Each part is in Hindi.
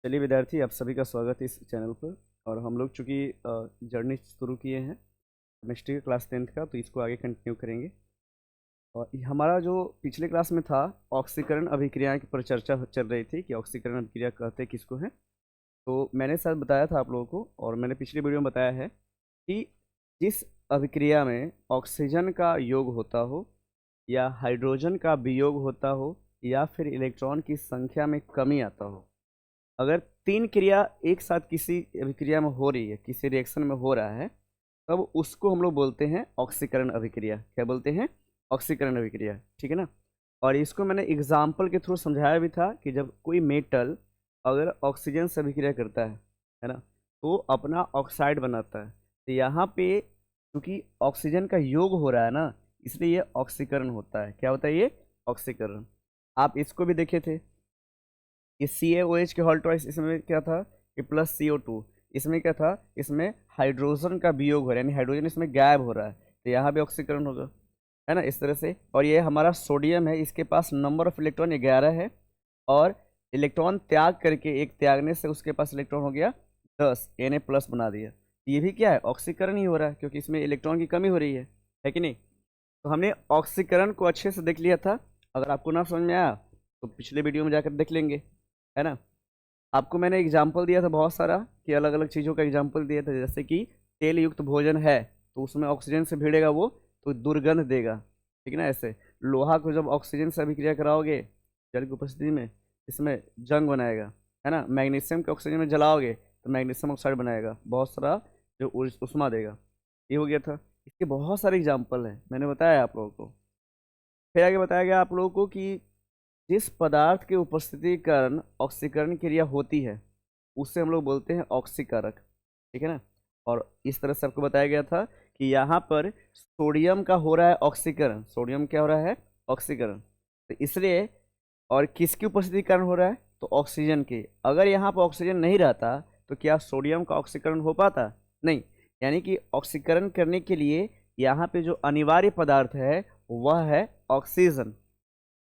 चलिए विद्यार्थी, आप सभी का स्वागत है इस चैनल पर। और हम लोग चूँकि जर्नी शुरू किए हैं केमिस्ट्री क्लास 10th का, तो इसको आगे कंटिन्यू करेंगे। और हमारा जो पिछले क्लास में था, ऑक्सीकरण अभिक्रिया पर चर्चा चल रही थी कि ऑक्सीकरण अभिक्रिया कहते किसको हैं। तो मैंने शायद बताया था आप लोगों को, और मैंने पिछले वीडियो में बताया है कि जिस अभिक्रिया में ऑक्सीजन का योग होता हो, या हाइड्रोजन का वियोग होता हो, या फिर इलेक्ट्रॉन की संख्या में कमी आता हो, अगर तीन क्रिया एक साथ किसी अभिक्रिया में हो रही है, किसी रिएक्शन में हो रहा है, तब उसको हम लोग बोलते हैं ऑक्सीकरण अभिक्रिया। क्या बोलते हैं? ऑक्सीकरण अभिक्रिया। ठीक है ना। और इसको मैंने एग्जाम्पल के थ्रू समझाया भी था कि जब कोई मेटल अगर ऑक्सीजन से अभिक्रिया करता है ना, तो अपना ऑक्साइड बनाता है। तो यहाँ पे क्योंकि ऑक्सीजन का योग हो रहा है ना, इसलिए ये ऑक्सीकरण होता है। क्या होता है ये? ऑक्सीकरण। आप इसको भी देखे थे, ये CaOH के हॉल ट्वाइस, इसमें क्या था कि प्लस CO2। इसमें क्या था? इसमें हाइड्रोजन का वियोग हो रहा है, यानी हाइड्रोजन इसमें गायब हो रहा है, तो यहाँ भी ऑक्सीकरण होगा, है ना, इस तरह से। और ये हमारा सोडियम है, इसके पास नंबर ऑफ इलेक्ट्रॉन 11 है, और इलेक्ट्रॉन त्याग करके, एक त्यागने से उसके पास इलेक्ट्रॉन हो गया 10, Na+ बना दिया। ये भी क्या है? ऑक्सीकरण ही हो रहा है, क्योंकि इसमें इलेक्ट्रॉन की कमी हो रही है कि नहीं। तो हमने ऑक्सीकरण को अच्छे से देख लिया था। अगर आपको ना समझ में आया तो पिछले वीडियो में जाकर देख लेंगे, है ना। आपको मैंने एग्जाम्पल दिया था बहुत सारा, कि अलग अलग चीज़ों का एग्जाम्पल दिया था, जैसे कि तेल युक्त भोजन है तो उसमें ऑक्सीजन से भिड़ेगा वो, तो दुर्गंध देगा। ठीक है ना। ऐसे लोहा को जब ऑक्सीजन से अभिक्रिया कराओगे जल की उपस्थिति में, इसमें जंग बनाएगा, है ना। मैग्नीशियम के ऑक्सीजन में जलाओगे तो मैग्नीशियम ऑक्साइड बनाएगा, बहुत सारा जो उष्मा देगा। ये हो गया था। इसके बहुत सारे एग्जाम्पल हैं, मैंने बताया आप लोगों को। फिर आगे बताया गया आप लोगों को कि जिस पदार्थ की उपस्थिति के कारण ऑक्सीकरण क्रिया होती है, उससे हम लोग बोलते हैं ऑक्सीकारक। ठीक है ना। और इस तरह से आपको बताया गया था कि यहाँ पर सोडियम का हो रहा है ऑक्सीकरण। सोडियम क्या हो रहा है? ऑक्सीकरण। तो इसलिए, और किसकी उपस्थिति के कारण हो रहा है? तो ऑक्सीजन की। अगर यहाँ पर ऑक्सीजन नहीं रहता तो क्या सोडियम का ऑक्सीकरण हो पाता? नहीं। यानी कि ऑक्सीकरण करने के लिए यहाँ पे जो अनिवार्य पदार्थ है वह है ऑक्सीजन।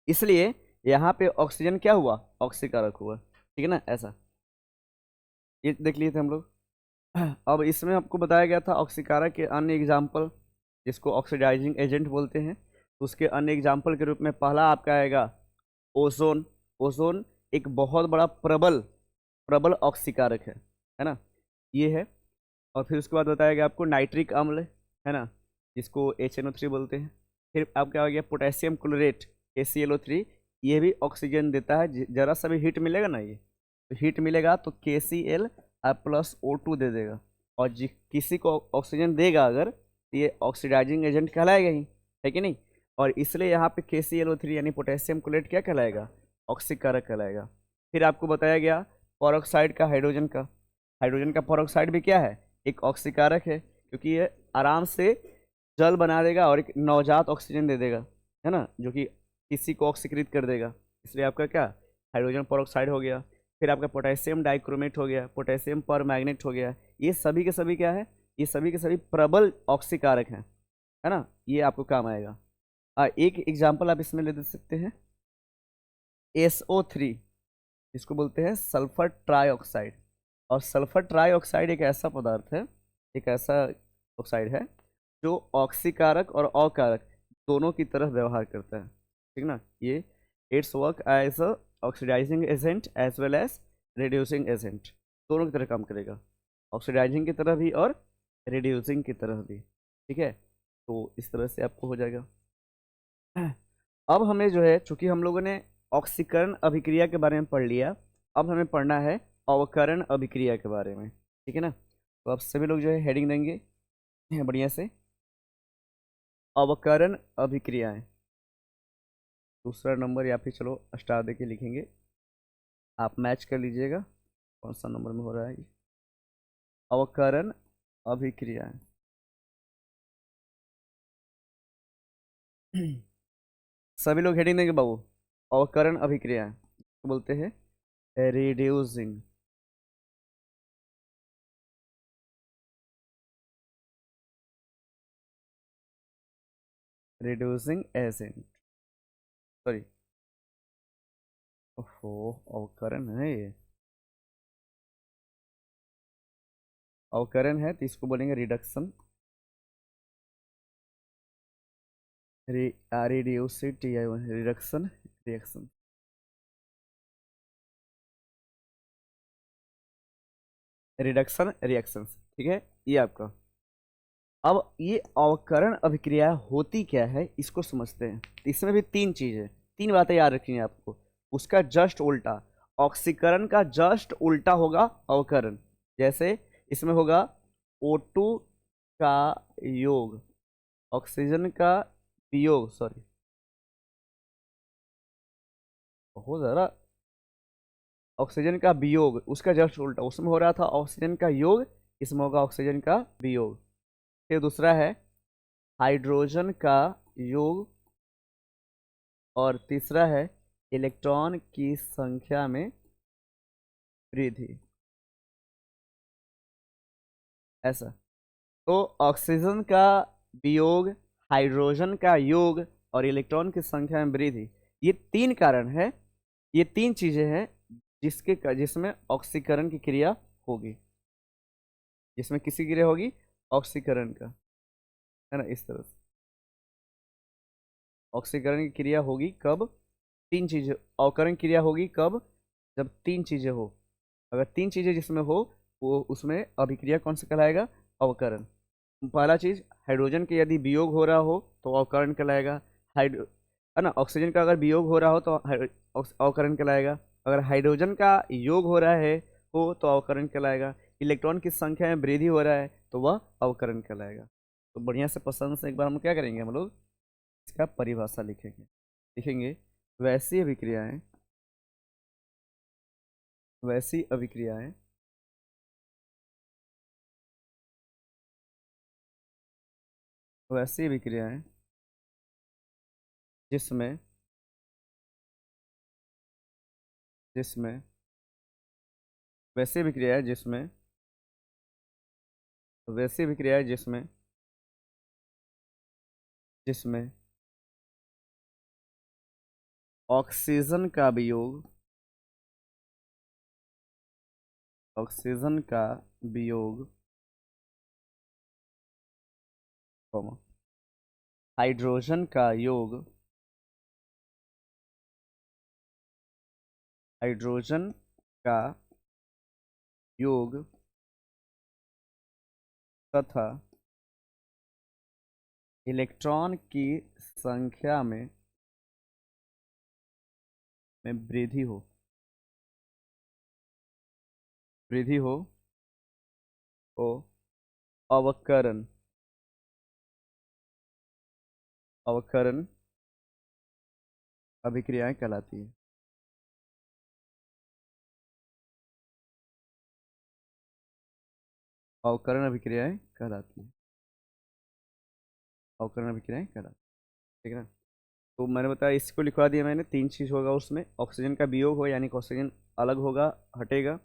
इसलिए यहाँ पे ऑक्सीजन क्या हुआ? ऑक्सीकारक हुआ। ठीक है ना। ऐसा ये देख लिए थे हम लोग। अब इसमें आपको बताया गया था ऑक्सीकारक के अन्य एग्जाम्पल, जिसको ऑक्सीडाइजिंग एजेंट बोलते हैं। तो उसके अन्य एग्जाम्पल के रूप में पहला आपका आएगा ओजोन। ओजोन एक बहुत बड़ा प्रबल प्रबल ऑक्सीकारक है ना। ये है। और फिर उसके बाद बताया गया आपको नाइट्रिक अम्ल, है ना, जिसको HNO3 बोलते हैं। फिर आपका आ गया पोटेशियम क्लोरेट, KClO3। ये भी ऑक्सीजन देता है। जरा सा भी हीट मिलेगा ना, ये तो हीट मिलेगा तो KCl+O2 दे देगा। और किसी को ऑक्सीजन देगा अगर, तो ये ऑक्सीडाइजिंग एजेंट कहलाएगा ही, है कि नहीं। और इसलिए यहाँ पे KClO3 यानी पोटेशियम क्लोरेट क्या कहलाएगा? ऑक्सीकारक कहलाएगा। फिर आपको बताया गया पेरोक्साइड का, हाइड्रोजन का। हाइड्रोजन का पेरोक्साइड भी क्या है? एक ऑक्सीकारक है, क्योंकि ये आराम से जल बना देगा और एक नवजात ऑक्सीजन दे देगा, है ना, जो कि किसी को ऑक्सीकृत कर देगा। इसलिए आपका क्या? हाइड्रोजन पेरोक्साइड हो गया। फिर आपका पोटेशियम डाइक्रोमेट हो गया, पोटेशियम पर मैग्नेट हो गया। ये सभी के सभी क्या है? ये सभी के सभी प्रबल ऑक्सीकारक हैं, है ना। ये आपको काम आएगा। एक एग्जाम्पल आप इसमें ले दे सकते हैं, SO3, इसको बोलते हैं सल्फर ट्राईऑक्साइड। और सल्फर ट्राईऑक्साइड एक ऐसा पदार्थ है, एक ऐसा ऑक्साइड है जो ऑक्सीकारक और अकारक दोनों की तरह व्यवहार करता है। ठीक ना। ये it's work as a oxidising agent as well as reducing agent, दोनों की तरह काम करेगा। ऑक्सीडाइजिंग की तरह भी और रिड्यूसिंग की तरह भी। ठीक है। तो इस तरह से आपको हो जाएगा। अब हमें जो है, चूंकि हम लोगों ने ऑक्सीकरण अभिक्रिया के बारे में पढ़ लिया, अब हमें पढ़ना है अवकरण अभिक्रिया के बारे में। ठीक है ना। तो आप सभी लोग जो है हेडिंग देंगे बढ़िया से, अवकरण अभिक्रियाएं। दूसरा नंबर, या फिर चलो स्टार दे के लिखेंगे, आप मैच कर लीजिएगा कौन सा नंबर में हो रहा है ये। अवकरण अभिक्रियाएं। सभी लोग हेडिंग देंगे बाबू। अवकरण अभिक्रियाएं तो बोलते हैं रिड्यूसिंग, रिड्यूसिंग एजेंट। सॉरी, ओहो, अवकरण है ये। अवकरण है तो इसको बोलेंगे reduction. Reduction reaction. Reduction reaction, ठीक है, ये आपका। अब ये अवकरण अभिक्रिया होती क्या है इसको समझते हैं। इसमें भी तीन चीजें, तीन बातें याद रखनी है आपको। उसका जस्ट उल्टा, ऑक्सीकरण का जस्ट उल्टा होगा अवकरण। जैसे इसमें होगा O2 का योग, ऑक्सीजन का वियोग, सॉरी हो जरा, ऑक्सीजन का वियोग, उसका जस्ट उल्टा। उसमें हो रहा था ऑक्सीजन का योग, इसमें होगा ऑक्सीजन का वियोग। फिर दूसरा है हाइड्रोजन का योग, और तीसरा है इलेक्ट्रॉन की संख्या में वृद्धि। ऐसा, तो ऑक्सीजन का वियोग, हाइड्रोजन का योग और इलेक्ट्रॉन की संख्या में वृद्धि, ये तीन कारण है, ये तीन चीजें हैं जिसमें ऑक्सीकरण की क्रिया होगी, जिसमें किसी क्रिया होगी ऑक्सीकरण का, है ना, इस तरह से। ऑक्सीकरण की क्रिया होगी कब? तीन चीजें। अवकरण क्रिया होगी कब? जब तीन चीजें हो। अगर तीन चीजें जिसमें हो, वो उसमें अभिक्रिया कौन सा कहलाएगा? अवकरण। पहला चीज, हाइड्रोजन के यदि वियोग हो रहा हो तो अवकरण कहलाएगा। हाइड्रो है ना, ऑक्सीजन का अगर वियोग हो रहा हो तो अवकरण कहलाएगा। अगर हाइड्रोजन का योग हो रहा है हो तो अवकरण कहलाएगा। इलेक्ट्रॉन की संख्या में वृद्धि हो रहा है तो वह अवकरण कहलाएगा। तो बढ़िया से पसंद से एक बार हम क्या करेंगे, हम लोग इसका परिभाषा लिखेंगे। लिखेंगे वैसी अभिक्रियाएं, वैसी अभिक्रियाएं वैसी अभिक्रियाएं जिसमें जिसमें वैसी अभिक्रियाएं जिसमें वैसी अभिक्रियाएं जिसमें जिसमें ऑक्सीजन का वियोग, ऑक्सीजन का वियोग, कॉमा, हाइड्रोजन का योग, हाइड्रोजन का योग तथा इलेक्ट्रॉन की संख्या में वृद्धि हो, वृद्धि हो तो अवकरण, अवकरण अभिक्रियाएं कहलाती है। अवकरण अभिक्रियाएं कहलाती है। अवकरण अभिक्रियाएं कहलाती है, ठीक है ना। तो मैंने बताया, इसको लिखवा दिया मैंने। तीन चीज होगा उसमें, ऑक्सीजन का वियोग हो यानी कि ऑक्सीजन अलग होगा, हटेगा,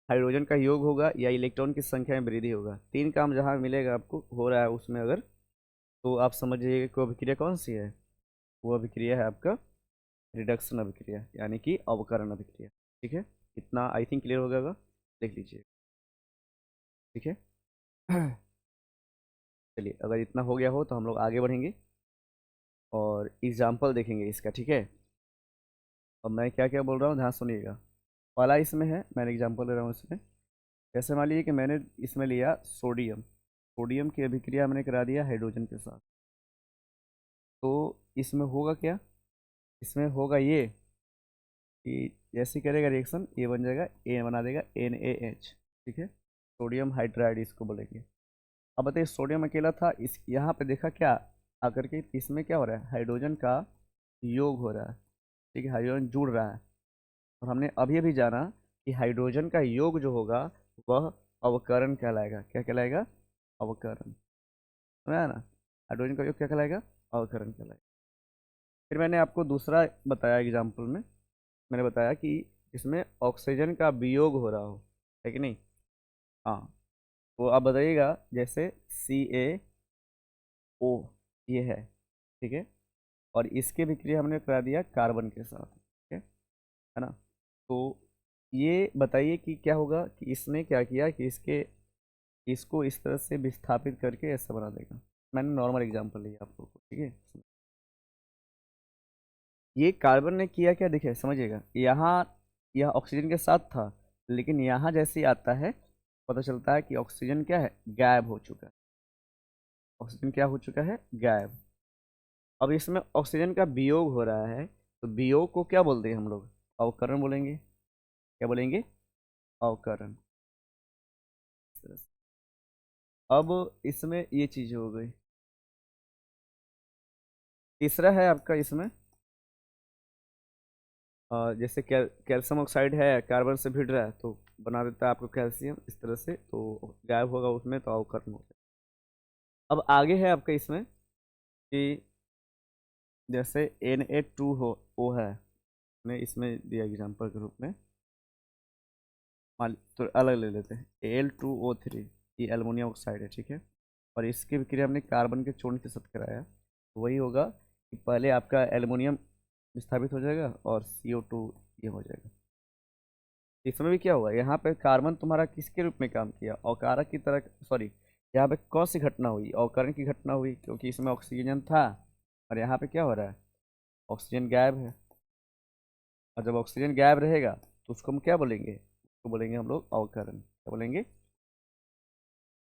हाइड्रोजन का योग होगा या इलेक्ट्रॉन की संख्या में वृद्धि होगा। तीन काम जहाँ मिलेगा आपको हो रहा है उसमें अगर, तो आप समझ जाइएगा कि वो अभिक्रिया कौन सी है। वो अभिक्रिया है आपका रिडक्शन अभिक्रिया, यानी कि अवकरण अभिक्रिया। ठीक है, इतना आई थिंक क्लियर हो गया होगा, देख लीजिए। ठीक है चलिए, अगर इतना हो गया हो तो हम लोग आगे बढ़ेंगे और एग्जाम्पल देखेंगे इसका। ठीक है, अब मैं क्या क्या बोल रहा हूँ ध्यान सुनिएगा। पहला इसमें है, मैंने एग्जाम्पल ले रहा हूँ इसमें। जैसे मान लीजिए कि मैंने इसमें लिया सोडियम, सोडियम की अभिक्रिया मैंने करा दिया हाइड्रोजन के साथ। तो इसमें होगा क्या? इसमें होगा ये कि जैसे करेगा रिएक्शन, ये बन जाएगा, ए बना देगा NaH। ठीक है, सोडियम हाइड्राइड इसको बोलेंगे। अब बताइए, सोडियम अकेला था, इस यहाँ पे देखा क्या आकर के, इसमें क्या हो रहा है? हाइड्रोजन का योग हो रहा है। ठीक है, हाइड्रोजन जुड़ रहा है। और हमने अभी अभी जाना कि हाइड्रोजन का योग जो होगा वह अवकरण कहलाएगा। क्या कहलाएगा? अवकरण। समझा ना? हाइड्रोजन का योग क्या कहलाएगा? अवकरण कहलाएगा। फिर मैंने आपको दूसरा बताया एग्जाम्पल में, मैंने बताया कि इसमें ऑक्सीजन का वियोग हो रहा हो, है कि नहीं? हाँ, तो आप बताइएगा, जैसे CaO ये ठीक है, और इसके विक्रिया हमने करा दिया कार्बन के साथ। ठीक है ना? तो ये बताइए कि क्या होगा कि इसने क्या किया कि इसके इसको इस तरह से विस्थापित करके ऐसा बना देगा। मैंने नॉर्मल एग्जांपल लिया आप लोगों को, ठीक है। ये कार्बन ने किया क्या, देखिए समझिएगा, यहाँ यह ऑक्सीजन के साथ था, लेकिन यहाँ जैसे ही आता है पता चलता है कि ऑक्सीजन क्या है, गायब हो चुका है। ऑक्सीजन क्या हो चुका है, गायब। अब इसमें ऑक्सीजन का वियोग हो रहा है, तो वियोग को क्या बोलते हैं हम लोग, अवकरण बोलेंगे। क्या बोलेंगे, अवकरण। अब इसमें ये चीज हो गई। तीसरा है आपका इसमें जैसे कैल्शियम ऑक्साइड है, कार्बन से भिड़ रहा है तो बना देता है आपको कैल्शियम इस तरह से, तो गायब होगा उसमें, तो अवकरण हो जाएगा। अब आगे है आपका इसमें कि जैसे Na2 हो, ओ है, मैं इसमें दिया एग्जांपल के रूप में, मान तो अलग ले लेते हैं, Al2O3, ये एल्युमिनियम ऑक्साइड है, ठीक है। और इसकी विक्रिया हमने कार्बन के चूर्ण के साथ कराया, तो वही होगा कि पहले आपका एल्युमिनियम विस्थापित हो जाएगा और CO2 ये हो जाएगा। इसमें भी क्या हुआ, यहाँ पे कार्बन तुम्हारा किसके रूप में काम किया, अवकारक की तरह, सॉरी, यहाँ पे कौन सी घटना हुई, अवकरण की घटना हुई, क्योंकि इसमें ऑक्सीजन था और यहाँ पे क्या हो रहा है, ऑक्सीजन गायब है। और जब ऑक्सीजन गायब रहेगा तो उसको हम क्या बोलेंगे, उसको बोलेंगे हम लोग अवकरण। क्या बोलेंगे,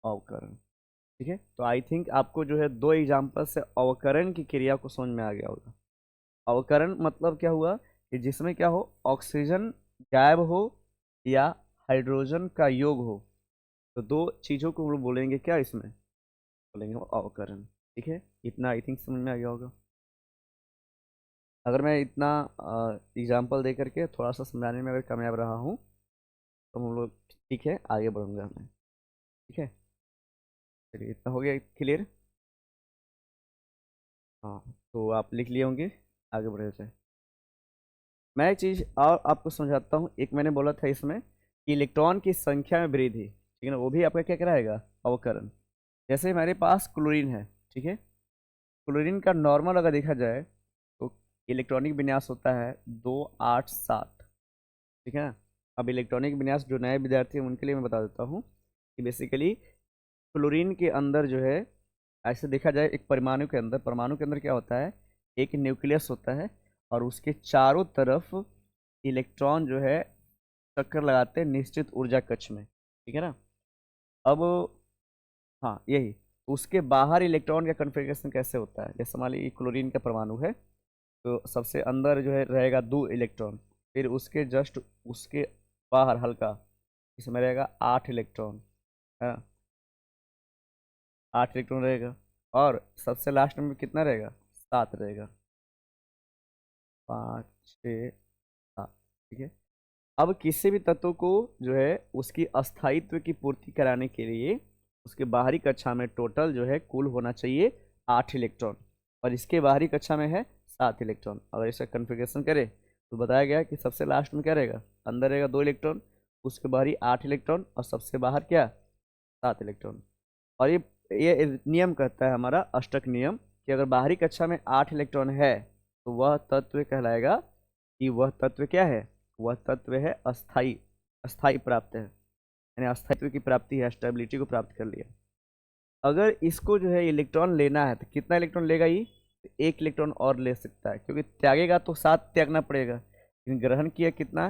अवकरण। ठीक है, तो आई थिंक आपको जो है दो एग्जाम्पल से अवकरण की क्रिया को समझ में आ गया होगा। अवकरण मतलब क्या हुआ कि जिसमें क्या हो, ऑक्सीजन गायब हो या हाइड्रोजन का योग हो, तो दो चीज़ों को हम लोग बोलेंगे क्या, इसमें बोलेंगे अवकरण। ठीक है, इतना आई थिंक समझ में आ गया होगा। अगर मैं इतना एग्जाम्पल दे करके थोड़ा सा समझाने में अगर कामयाब रहा हूँ तो हम लोग ठीक है आगे बढ़ूंगा मैं। ठीक है, चलिए इतना हो गया क्लियर। हाँ, तो आप लिख लिए होंगे, आगे बढ़े थे। मैं एक चीज़ और आपको समझाता हूँ। एक मैंने बोला था इसमें कि इलेक्ट्रॉन की संख्या में वृद्धि, ठीक है ना, वो भी आपका क्या कराएगा, अवकरण। जैसे हमारे पास क्लोरीन है, ठीक है, क्लोरीन का नॉर्मल अगर देखा जाए तो इलेक्ट्रॉनिक विन्यास होता है 287, ठीक है ना। अब इलेक्ट्रॉनिक विन्यास जो नए विद्यार्थी हैं उनके लिए मैं बता देता हूँ कि बेसिकली क्लोरीन के अंदर जो है, ऐसे देखा जाए एक परमाणु के अंदर क्या होता है, एक न्यूक्लियस होता है और उसके चारों तरफ इलेक्ट्रॉन जो है चक्कर लगाते हैं निश्चित ऊर्जा कक्ष में, ठीक है ना। अब हाँ यही, उसके बाहर इलेक्ट्रॉन का कन्फिग्रेशन कैसे होता है, जैसे मान लीजिए क्लोरीन का परमाणु है, तो सबसे अंदर जो है रहेगा 2 इलेक्ट्रॉन, फिर उसके जस्ट उसके बाहर हल्का इसमें रहेगा 8 इलेक्ट्रॉन, है ना, 8 इलेक्ट्रॉन रहेगा। और सबसे लास्ट में कितना रहेगा, 7 रहेगा, 5 6 7, ठीक है। अब किसी भी तत्व को जो है उसकी अस्थायित्व की पूर्ति कराने के लिए उसके बाहरी कक्षा में टोटल जो है कुल होना चाहिए 8 इलेक्ट्रॉन, और इसके बाहरी कक्षा में है 7 इलेक्ट्रॉन। अगर इसका कन्फिग्रेशन करें तो बताया गया कि सबसे लास्ट में क्या रहेगा, अंदर रहेगा 2 इलेक्ट्रॉन, उसके बाहरी 8 इलेक्ट्रॉन और सबसे बाहर क्या, 7 इलेक्ट्रॉन। और ये नियम कहता है हमारा अष्टक नियम कि अगर बाहरी कक्षा में 8 इलेक्ट्रॉन है तो वह तत्व कहलाएगा कि वह तत्व क्या है, वह तत्व है अस्थाई, अस्थाई प्राप्त है, यानी अस्थायित्व की प्राप्ति है, स्टेबिलिटी को प्राप्त कर लिया। अगर इसको जो है इलेक्ट्रॉन लेना है तो कितना इलेक्ट्रॉन लेगा ये, तो 1 इलेक्ट्रॉन और ले सकता है, क्योंकि त्यागेगा तो 7 त्यागना पड़ेगा, लेकिन ग्रहण किया कितना,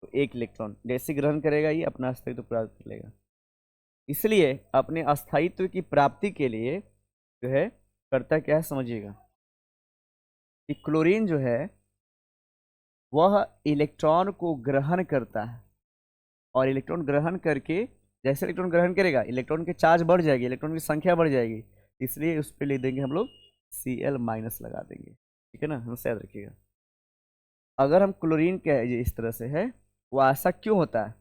तो 1 इलेक्ट्रॉन, जैसे ग्रहण करेगा ये अपना अस्तित्व प्राप्त कर लेगा। इसलिए अपने अस्थायित्व की प्राप्ति के लिए जो है करता क्या है समझिएगा, कि क्लोरीन जो है वह इलेक्ट्रॉन को ग्रहण करता है, और इलेक्ट्रॉन ग्रहण करके जैसे इलेक्ट्रॉन ग्रहण करेगा इलेक्ट्रॉन की चार्ज बढ़ जाएगी, इलेक्ट्रॉन की संख्या बढ़ जाएगी, इसलिए उस पर लिख देंगे हम लोग Cl- लगा देंगे, ठीक है ना, हमेशा याद रखिएगा। अगर हम क्लोरीन के ये इस तरह से है, वो ऐसा क्यों होता है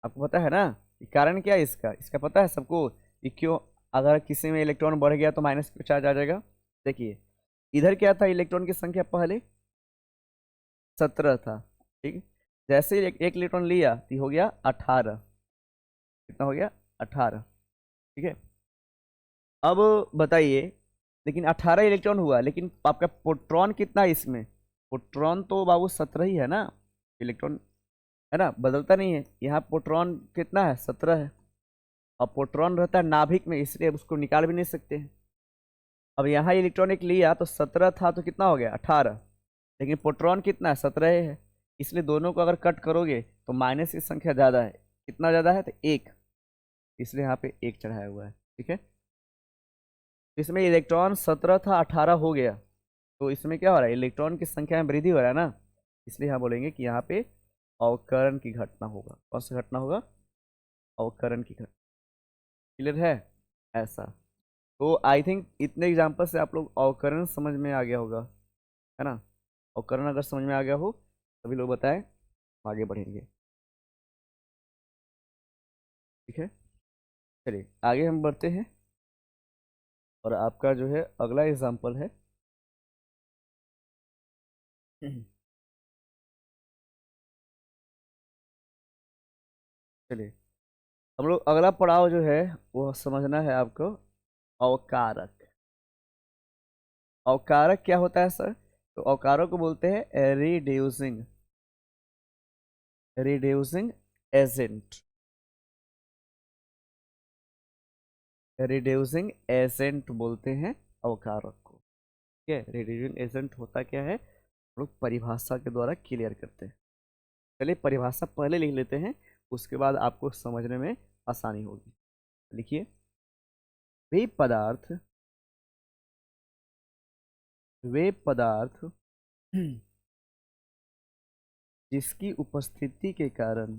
आपको पता है ना, ये कारण क्या है इसका, इसका पता है सबको कि क्यों, अगर किसी में इलेक्ट्रॉन बढ़ गया तो माइनस चार्ज आ जाएगा। देखिए इधर क्या था, इलेक्ट्रॉन की संख्या पहले 17 था, ठीक है, जैसे ही एक इलेक्ट्रॉन लिया तो हो गया 18, कितना हो गया, 18, ठीक है। अब बताइए, लेकिन 18 इलेक्ट्रॉन हुआ, लेकिन आपका प्रोटॉन कितना है इसमें, प्रोटॉन तो बाबू 17 ही है ना, इलेक्ट्रॉन है ना, बदलता नहीं है, यहाँ प्रोटॉन कितना है, 17 है। और प्रोटॉन रहता है नाभिक में, इसलिए उसको निकाल भी नहीं सकते हैं। अब यहाँ इलेक्ट्रॉन एक लिया तो 17 था तो कितना हो गया 18, लेकिन प्रोटॉन कितना है 17 है, इसलिए दोनों को अगर कट करोगे तो माइनस की संख्या ज़्यादा है। कितना ज़्यादा है तो 1, इसलिए यहाँ पे 1 चढ़ाया हुआ है। ठीक है, इसमें इलेक्ट्रॉन 17 था 18 हो गया, तो इसमें क्या हो रहा है इलेक्ट्रॉन की संख्या में वृद्धि हो रहा है ना, इसलिए यहाँ बोलेंगे कि यहाँ पे अवकरण की घटना होगा। कौन सा घटना होगा, अवकरण की घटना। क्लियर है ऐसा। तो आई थिंक इतने एग्जाम्पल से आप लोग अवकरण समझ में आ गया होगा, है ना। अवकरण अगर समझ में आ गया हो सभी लोग बताएं, आगे बढ़ेंगे। ठीक है, चलिए आगे हम बढ़ते हैं। और आपका जो है अगला एग्जाम्पल है चलिए हम लोग अगला पड़ाव जो है वो समझना है आपको, अवकारक। अवकारक क्या होता है सर, तो अवकारक को बोलते हैं reducing, reducing agent, reducing agent बोलते हैं अवकारक को। ठीक है, रिड्यूसिंग एजेंट होता क्या है हम लोग परिभाषा के द्वारा क्लियर करते हैं। चलिए परिभाषा पहले लिख लेते हैं, उसके बाद आपको समझने में आसानी होगी। लिखिए, वे पदार्थ, वे पदार्थ जिसकी उपस्थिति के कारण,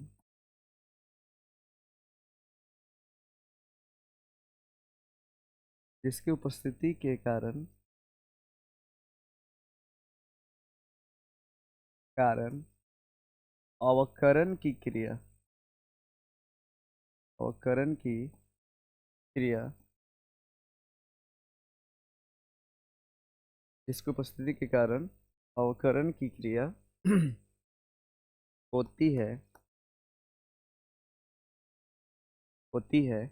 जिसकी उपस्थिति के कारण कारण अवकरण की क्रिया, अवकरण की क्रिया, जिसकी उपस्थिति के कारण अवकरण की क्रिया होती है, होती है,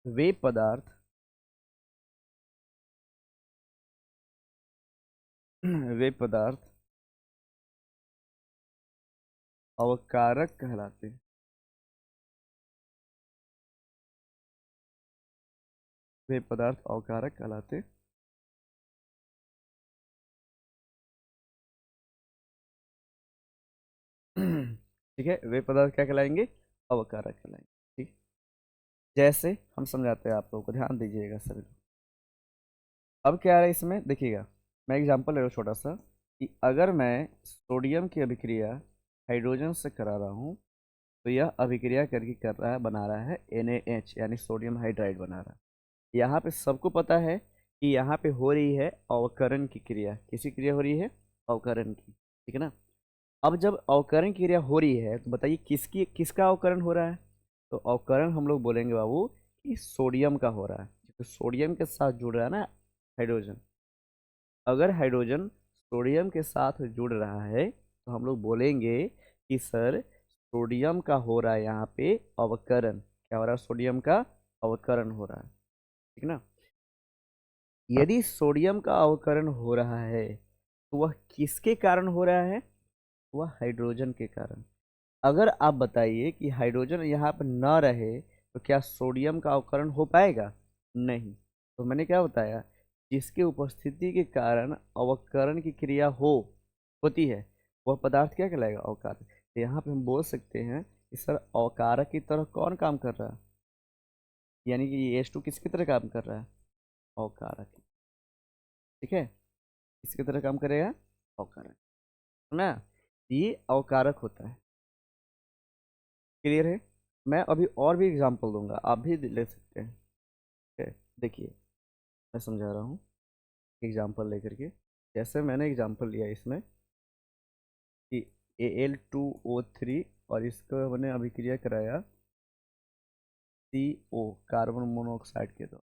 वे पदार्थ, वे पदार्थ अवकारक कहलाते हैं। वे पदार्थ अवकारक कहलाते। ठीक है, वे पदार्थ क्या कहलाएंगे, अवकारक कहलाएंगे। ठीक, जैसे हम समझाते हैं आप लोगों को, ध्यान दीजिएगा सभी लोग। अब क्या है इसमें देखिएगा, मैं एग्जांपल ले रहा हूँ छोटा सा, कि अगर मैं सोडियम की अभिक्रिया हाइड्रोजन से करा रहा हूँ, तो यह अभिक्रिया करके कर रहा है, बना रहा है NaH यानी सोडियम हाइड्राइड बना रहा है। यहाँ पे सबको पता है कि यहाँ पे हो रही है अवकरण की क्रिया। किसी क्रिया हो रही है, अवकरण की। ठीक है ना। अब जब अवकरण की क्रिया हो रही है तो बताइए किसकी, किसका अवकरण हो रहा है, तो अवकरण हम लोग बोलेंगे बाबू कि सोडियम का हो रहा है, क्योंकि सोडियम के साथ जुड़ रहा है ना हाइड्रोजन। अगर हाइड्रोजन सोडियम के साथ जुड़ रहा है तो हम लोग बोलेंगे कि सर सोडियम का हो रहा है यहाँ पे अवकरण। क्या हो रहा है, सोडियम का अवकरण हो रहा है। ठीक ना। यदि सोडियम का अवकरण हो रहा है तो वह किसके कारण हो रहा है, वह हाइड्रोजन के कारण। अगर आप बताइए कि हाइड्रोजन यहाँ पर न रहे तो क्या सोडियम का अवकरण हो पाएगा, नहीं। तो मैंने क्या बताया, जिसकी उपस्थिति के कारण अवकरण की क्रिया होती है वह पदार्थ क्या कहलाएगा, अवकारक। तो यहाँ पे हम बोल सकते हैं कि सर अवकारक की तरह कौन काम कर रहा है, यानी कि ये H2 किसकी तरह काम कर रहा है, अवकारक। ठीक है, किसकी तरह काम करेगा, अवकारक ना, ये अवकारक होता है। क्लियर है। मैं अभी और भी एग्जांपल दूंगा, आप भी ले सकते हैं। ठीक है, देखिए मैं समझा रहा हूँ एग्जांपल लेकर के। जैसे मैंने एग्जांपल लिया इसमें कि Al2O3 और इसको मैंने अभिक्रिया कराया CO कार्बन मोनोऑक्साइड के द्वारा,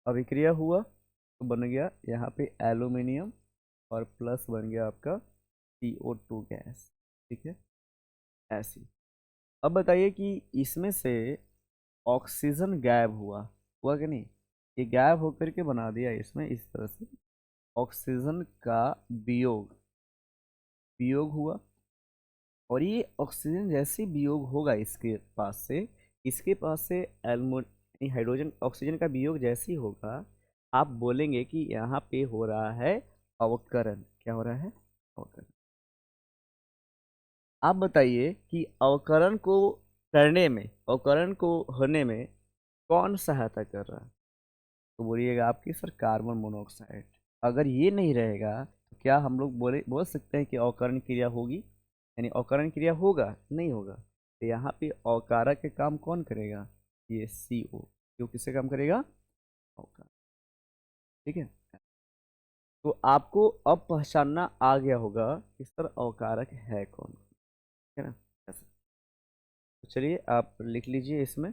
अभिक्रिया हुआ तो बन गया यहाँ पे एल्यूमिनियम और प्लस बन गया आपका CO2 गैस। ठीक है, ऐसी। अब बताइए कि इसमें से ऑक्सीजन गायब हुआ कि नहीं, ये गायब होकर के बना दिया इसमें इस तरह से ऑक्सीजन का वियोग, वियोग हुआ। और ये ऑक्सीजन जैसे वियोग होगा इसके पास से, इसके पास से हाइड्रोजन ऑक्सीजन का वियोग जैसे ही होगा, आप बोलेंगे कि यहाँ पे हो रहा है अवकरण। क्या हो रहा है? अवकरण। आप बताइए कि अवकरण को करने में, अवकरण को होने में कौन सहायता कर रहा है? तो बोलिएगा आपकी सर कार्बन मोनोऑक्साइड। अगर ये नहीं रहेगा तो क्या हम लोग बोल सकते हैं कि अवकरण क्रिया होगी? यानी अवकरण क्रिया होगा? नहीं होगा। तो यहाँ पे अवकारक के काम कौन करेगा? ये CO। CO किससे काम करेगा? अवकारक। ठीक है। तो आपको अब पहचानना आ गया होगा कि सर अवकारक है कौन, है ना? ऐसा। तो चलिए आप लिख लीजिए इसमें,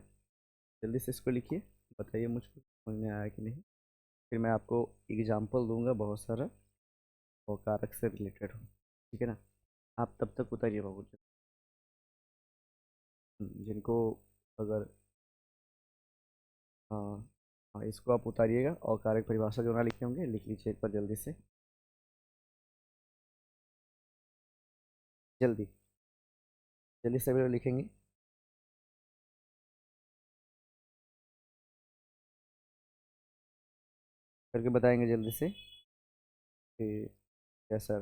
जल्दी से इसको लिखिए, बताइए मुझको समझ में आया कि नहीं। फिर मैं आपको एग्जाम्पल दूंगा बहुत सारा और कारक से रिलेटेड हो। ठीक है ना? आप तब तक उतारिए बाबू जी। जिनको अगर, हाँ, हाँ, इसको आप उतारिएगा और कारक परिभाषा जो ना लिखे होंगे लिख लीजिए एक बार जल्दी से, जल्दी जल्दी से भी लिखेंगे। करके बताएंगे जल्दी से कि कैसा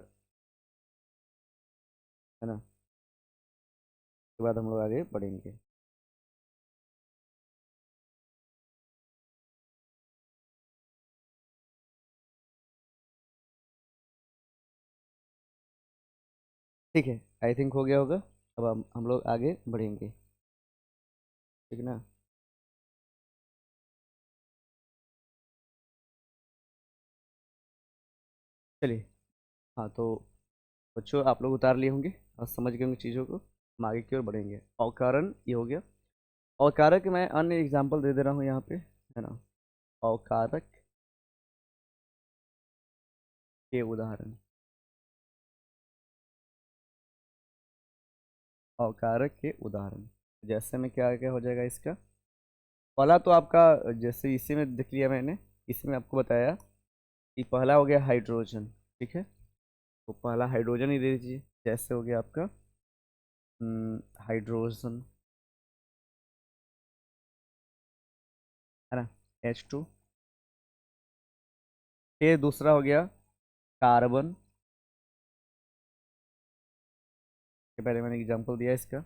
है ना। उसके बाद हम लोग आगे बढ़ेंगे। ठीक है, आई थिंक हो गया होगा। अब हम लोग आगे बढ़ेंगे। ठीक है ना? चलिए। हाँ तो बच्चों आप लोग उतार लिए होंगे और समझ गए होंगे चीज़ों को। हम आगे की ओर बढ़ेंगे। अवकारण ये हो गया। अवकारक मैं अन्य एग्जांपल दे दे रहा हूँ यहाँ पे, है ना? अवकारक के उदाहरण। अवकारक के उदाहरण जैसे में क्या क्या हो जाएगा इसका? पहला तो आपका, जैसे इसी में देख लिया मैंने, इसी में आपको बताया कि पहला हो गया हाइड्रोजन। ठीक है, तो पहला हाइड्रोजन ही दे दीजिए। जैसे हो गया आपका हाइड्रोजन, है ना? H2। फिर दूसरा हो गया कार्बन, के पहले मैंने एग्जांपल दिया इसका।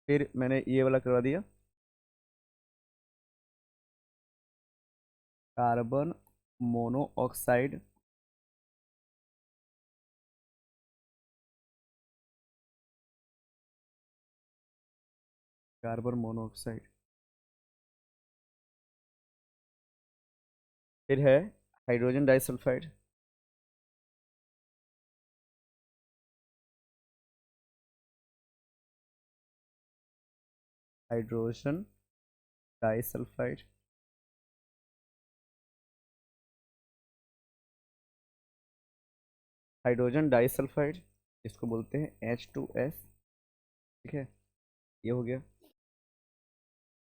फिर मैंने ये वाला करवा दिया, कार्बन मोनोऑक्साइड। Carbon monoxide. फिर है hydrogen disulphide. Hydrogen disulphide. Hydrogen disulphide इसको बोलते हैं H2S। ठीक है, ये हो गया।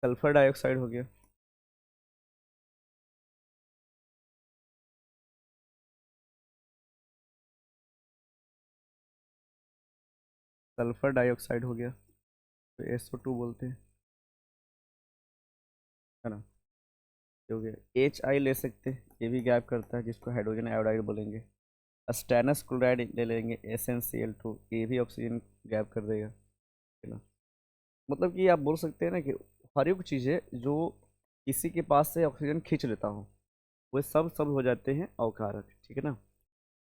सल्फर डाइऑक्साइड हो गया। सल्फर डाइऑक्साइड हो गया, तो SO2 बोलते हैं, है ना? ये हो गया। HI ले सकते हैं, ये भी गैप करता है, जिसको हाइड्रोजन आयोडाइड बोलेंगे। स्टेनस क्लोराइड ले लेंगे, SnCl2, ये भी ऑक्सीजन गैप कर देगा, है ना? मतलब कि आप बोल सकते हैं ना कि हर एक चीज़ें जो किसी के पास से ऑक्सीजन खींच लेता हो, वो सब हो जाते हैं अवकारक। ठीक है ना?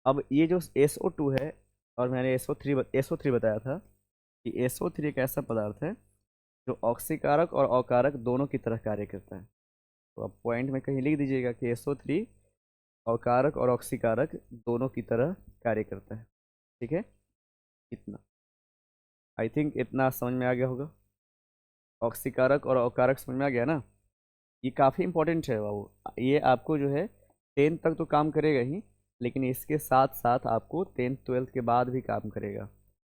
अब ये जो SO2 है, और मैंने SO3 बताया था कि SO3 एक ऐसा पदार्थ है जो ऑक्सीकारक और अवकारक दोनों की तरह कार्य करता है। तो आप पॉइंट में कहीं लिख दीजिएगा कि SO3 अवकारक और ऑक्सीकारक दोनों की तरह कार्य करता है। ठीक है, इतना आई थिंक इतना समझ में आ गया होगा। ऑक्सीकारक और अवकारक समझ में आ गया ना? ये काफ़ी इंपॉर्टेंट है बाबू। ये आपको जो है 10th तक तो काम करेगा ही, लेकिन इसके साथ साथ आपको 10th 12th के बाद भी काम करेगा,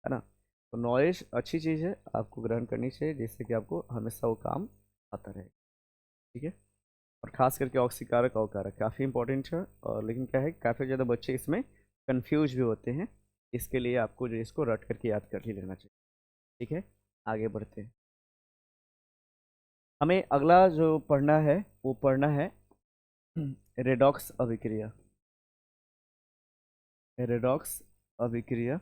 है ना? तो नॉलेज अच्छी चीज़ है, आपको ग्रहण करनी चाहिए, जिससे कि आपको हमेशा वो काम आता रहे। ठीक है, और ख़ास करके ऑक्सीकारक अवकारक काफ़ी इंपॉर्टेंट है। और लेकिन क्या है, काफ़ी ज़्यादा बच्चे इसमें कंफ्यूज भी होते हैं। इसके लिए आपको जो इसको रट करके याद कर ही लेना चाहिए। ठीक है, आगे बढ़ते हैं। हमें अगला जो पढ़ना है वो पढ़ना है रेडॉक्स अभिक्रिया। रेडॉक्स अभिक्रिया।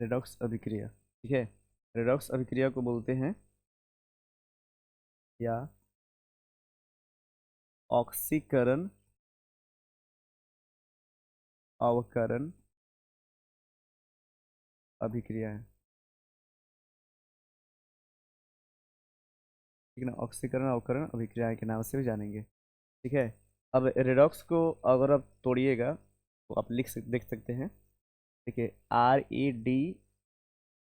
रेडॉक्स अभिक्रिया, ठीक है। रेडॉक्स अभिक्रिया को बोलते हैं या ऑक्सीकरण अवकरण अभिक्रिया है, ठीक है ना। ऑक्सीकरण अवकरण अभिक्रिया के नाम से भी जानेंगे, ठीक है। अब रेडॉक्स को अगर आप तोड़िएगा तो आप देख सकते हैं, देखिए RED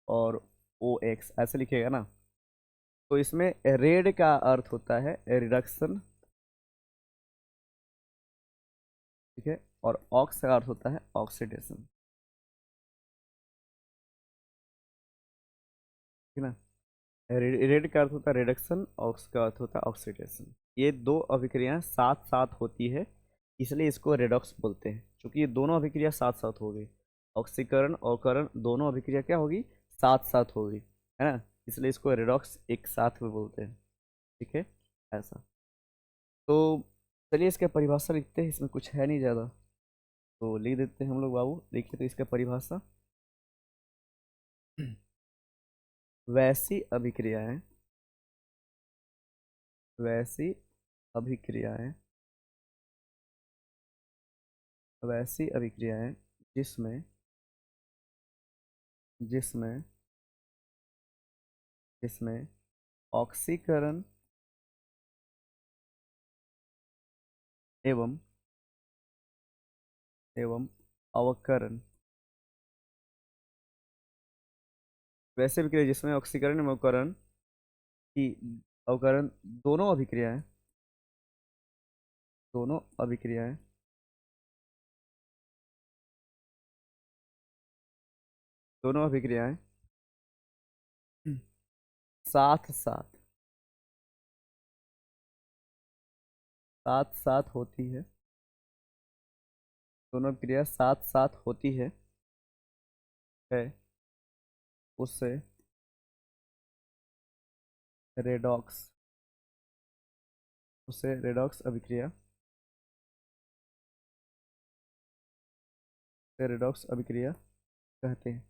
और OX ऐसे लिखिएगा ना। तो इसमें रेड का अर्थ होता है रिडक्शन, ठीक है, और ऑक्स का अर्थ होता है ऑक्सीडेशन, ठीक है ना। रेड का अर्थ होता है रिडक्शन, ऑक्स का अर्थ होता है ऑक्सीडेशन। ये दो अभिक्रियाएं साथ साथ होती है, इसलिए इसको रेडॉक्स बोलते हैं। क्योंकि ये दोनों अभिक्रिया साथ साथ हो गई, ऑक्सीकरण और करण दोनों अभिक्रिया क्या होगी, साथ साथ होगी, है ना। इसलिए इसको रेडॉक्स एक साथ में बोलते हैं, ठीक है, ऐसा। तो चलिए इसका परिभाषा लिखते हैं, इसमें कुछ है नहीं ज़्यादा, तो लिख देते हैं हम लोग बाबू। देखिए तो इसका परिभाषा वैसी अभिक्रियाएं, वैसी अभिक्रियाएं, वैसी अभिक्रियाएं जिसमें जिसमें जिसमें ऑक्सीकरण एवं एवं अवकरण, वैसे अभिक्रिया जिसमें ऑक्सीकरण एवं अवकरण की अवकरण दोनों अभिक्रियाएं, दोनों अभिक्रियाएं दोनों अभिक्रियाएं साथ साथ साथ साथ होती है, दोनों क्रिया साथ साथ होती है उससे रेडॉक्स, उसे रेडॉक्स अभिक्रिया, से रेडॉक्स अभिक्रिया कहते हैं,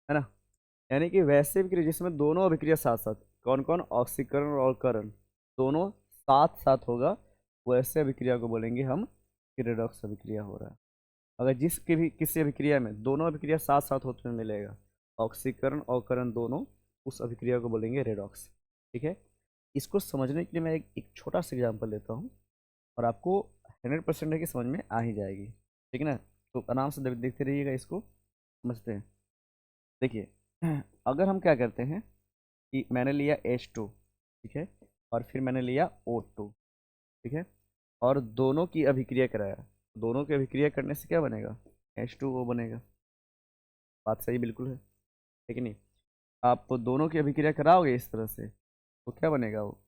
है ना। यानी कि वैसे अभिक्रिया जिसमें दोनों अभिक्रिया साथ साथ, कौन कौन, ऑक्सीकरण और करण दोनों साथ साथ होगा, वैसे अभिक्रिया को बोलेंगे हम कि रेडॉक्स अभिक्रिया हो रहा है। अगर जिसके भी किसी अभिक्रिया में दोनों अभिक्रिया साथ साथ होते हुए मिलेगा, ऑक्सीकरण और करण दोनों, उस अभिक्रिया को बोलेंगे रेडॉक्स, ठीक है। इसको समझने के लिए मैं एक छोटा सा एग्जाम्पल लेता हूँ, और आपको 100% है कि समझ में आ ही जाएगी, ठीक है ना। तो आराम से देखते रहिएगा, इसको समझते हैं। देखिए अगर हम क्या करते हैं कि मैंने लिया H2, ठीक है, और फिर मैंने लिया O2, ठीक है, और दोनों की अभिक्रिया कराया, दोनों की अभिक्रिया करने से क्या बनेगा, H2O बनेगा। बात सही बिल्कुल है कि नहीं। आप दोनों की अभिक्रिया कराओगे इस तरह से तो क्या बनेगा, वो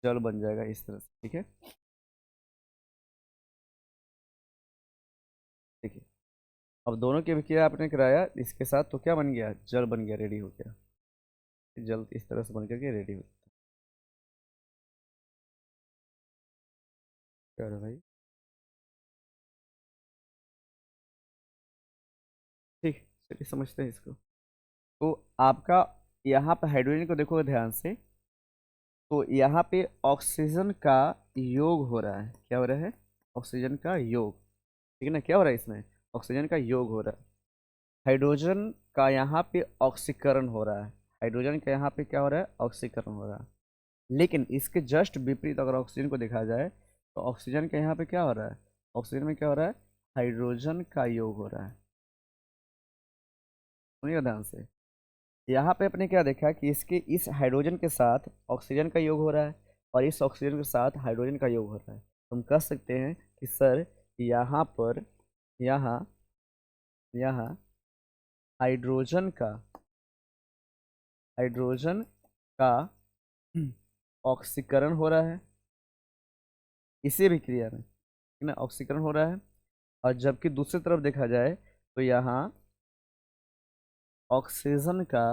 जल बन जाएगा इस तरह से, ठीक है। देखिए अब दोनों की अभिक्रिया आपने कराया इसके साथ, तो क्या बन गया, जल बन गया, रेडी हो गया। जल इस तरह से बन करके रेडी हो गया। क्या हो रहा है भाई, ठीक, चलिए समझते हैं इसको। तो आपका यहाँ पे हाइड्रोजन को देखोगे ध्यान से, तो यहाँ पे ऑक्सीजन का योग हो रहा है, क्या हो रहा है, ऑक्सीजन का योग, ठीक है ना। क्या हो रहा है इसमें, ऑक्सीजन का योग हो रहा है। हाइड्रोजन का यहाँ पे ऑक्सीकरण हो रहा है, हाइड्रोजन का यहाँ पे क्या हो रहा है, ऑक्सीकरण हो रहा है। लेकिन इसके जस्ट विपरीत अगर ऑक्सीजन को देखा जाए, तो ऑक्सीजन के यहाँ पे क्या हो रहा है, ऑक्सीजन में क्या हो रहा है, हाइड्रोजन का योग हो रहा है। सुनिएगा ध्यान से, यहाँ पे अपने क्या देखा कि इसके इस हाइड्रोजन के साथ ऑक्सीजन का योग हो रहा है, और इस ऑक्सीजन के साथ हाइड्रोजन का योग हो रहा है। तो हम कह सकते हैं कि सर यहाँ पर, यहाँ यहाँ हाइड्रोजन का हाइड्रोजन का ऑक्सीकरण हो रहा है इसी भी क्रिया में, ठीक ना, ऑक्सीकरण हो रहा है। और जबकि दूसरी तरफ देखा जाए तो यहाँ ऑक्सीजन का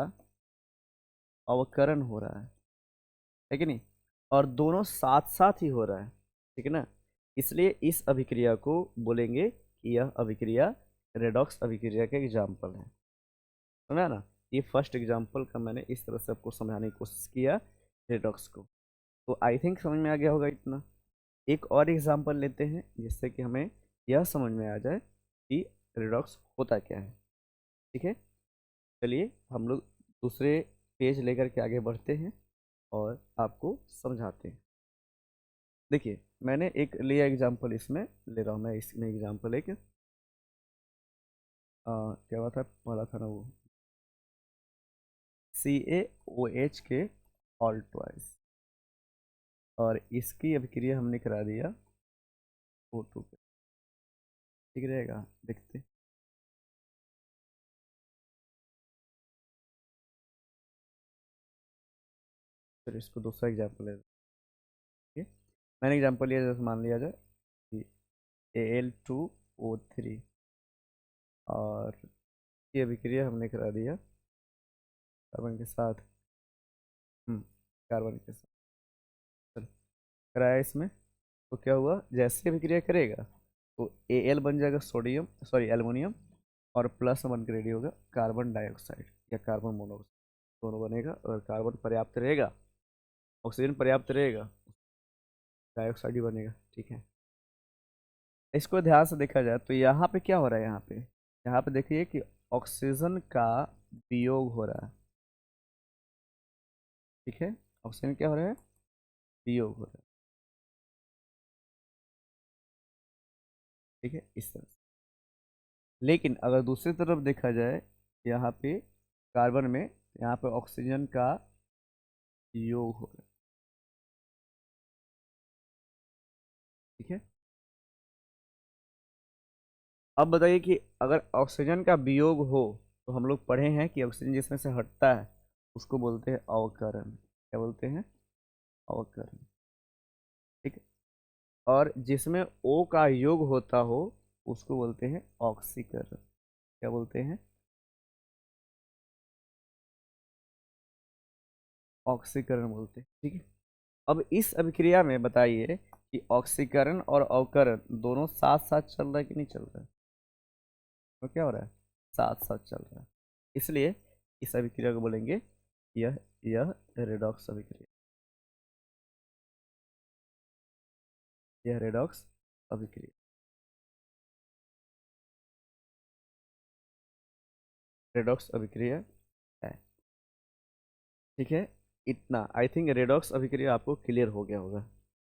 अवकरण हो रहा है कि नहीं, और दोनों साथ साथ ही हो रहा है, ठीक है ना। इसलिए इस अभिक्रिया को बोलेंगे कि यह अभिक्रिया रेडॉक्स अभिक्रिया का एग्जाम्पल है। समझा ना। ये फर्स्ट एग्जाम्पल का मैंने इस तरह से आपको समझाने की कोशिश किया रेडॉक्स को। तो आई थिंक समझ में आ गया होगा इतना। एक और एग्जाम्पल लेते हैं जिससे कि हमें यह समझ में आ जाए कि रेडॉक्स होता क्या है। ठीक है, चलिए हम लोग दूसरे पेज लेकर के आगे बढ़ते हैं और आपको समझाते हैं। देखिए, मैंने एक लिया एग्जाम्पल, इसमें ले रहा हूँ मैं, इसमें एग्जाम्पल एक क्या हुआ था, पहला था ना वो CaOH के ऑल ट्वाइस, और इसकी अभिक्रिया हमने करा दिया O2 पे। ठीक रहेगा, देखते। फिर इसको दूसरा एग्जाम्पल ले लेते हैं। मैंने एग्जाम्पल लिया, जैसे मान लिया जाए कि Al2O3, और ये अभिक्रिया हमने करा दिया कार्बन के साथ, कार्बन के साथ चलो, कराया इसमें। तो क्या हुआ, जैसे अभिक्रिया करेगा तो Al बन जाएगा सोडियम, सॉरी एल्युमिनियम, और प्लस बन के रेडी होगा कार्बन डाइऑक्साइड या कार्बन मोनोऑक्साइड, दोनों बनेगा। और कार्बन पर्याप्त रहेगा, ऑक्सीजन पर्याप्त रहेगा, डाइऑक्साइड ही बनेगा। ठीक है, इसको ध्यान से देखा जाए तो यहाँ पे क्या हो रहा है, यहाँ पे देखिए कि ऑक्सीजन का वियोग हो रहा है। ठीक है, ऑक्सीजन क्या हो रहा है, वियोग हो रहा है। ठीक है, इस तरह से। लेकिन अगर दूसरी तरफ देखा जाए, यहाँ पे कार्बन में, यहाँ पे ऑक्सीजन का योग हो रहा है। ठीक है, अब बताइए कि अगर ऑक्सीजन का वियोग हो, तो हम लोग पढ़े हैं कि ऑक्सीजन जिसमें से हटता है उसको बोलते हैं अवकरण। क्या बोलते हैं, अवकरण। ठीक है, और जिसमें O का योग होता हो उसको बोलते हैं ऑक्सीकरण। क्या बोलते हैं, ऑक्सीकरण बोलते हैं। ठीक है, अब इस अभिक्रिया में बताइए कि ऑक्सीकरण और अवकरण दोनों साथ साथ चल रहा है कि नहीं चल रहा है। तो क्या हो रहा है, साथ साथ चल रहा है। इसलिए इस अभिक्रिया को बोलेंगे यह रेडॉक्स अभिक्रिया, यह रेडॉक्स अभिक्रिया, रेडॉक्स अभिक्रिया है। ठीक है, इतना आई थिंक रेडॉक्स अभिक्रिया आपको क्लियर हो गया होगा,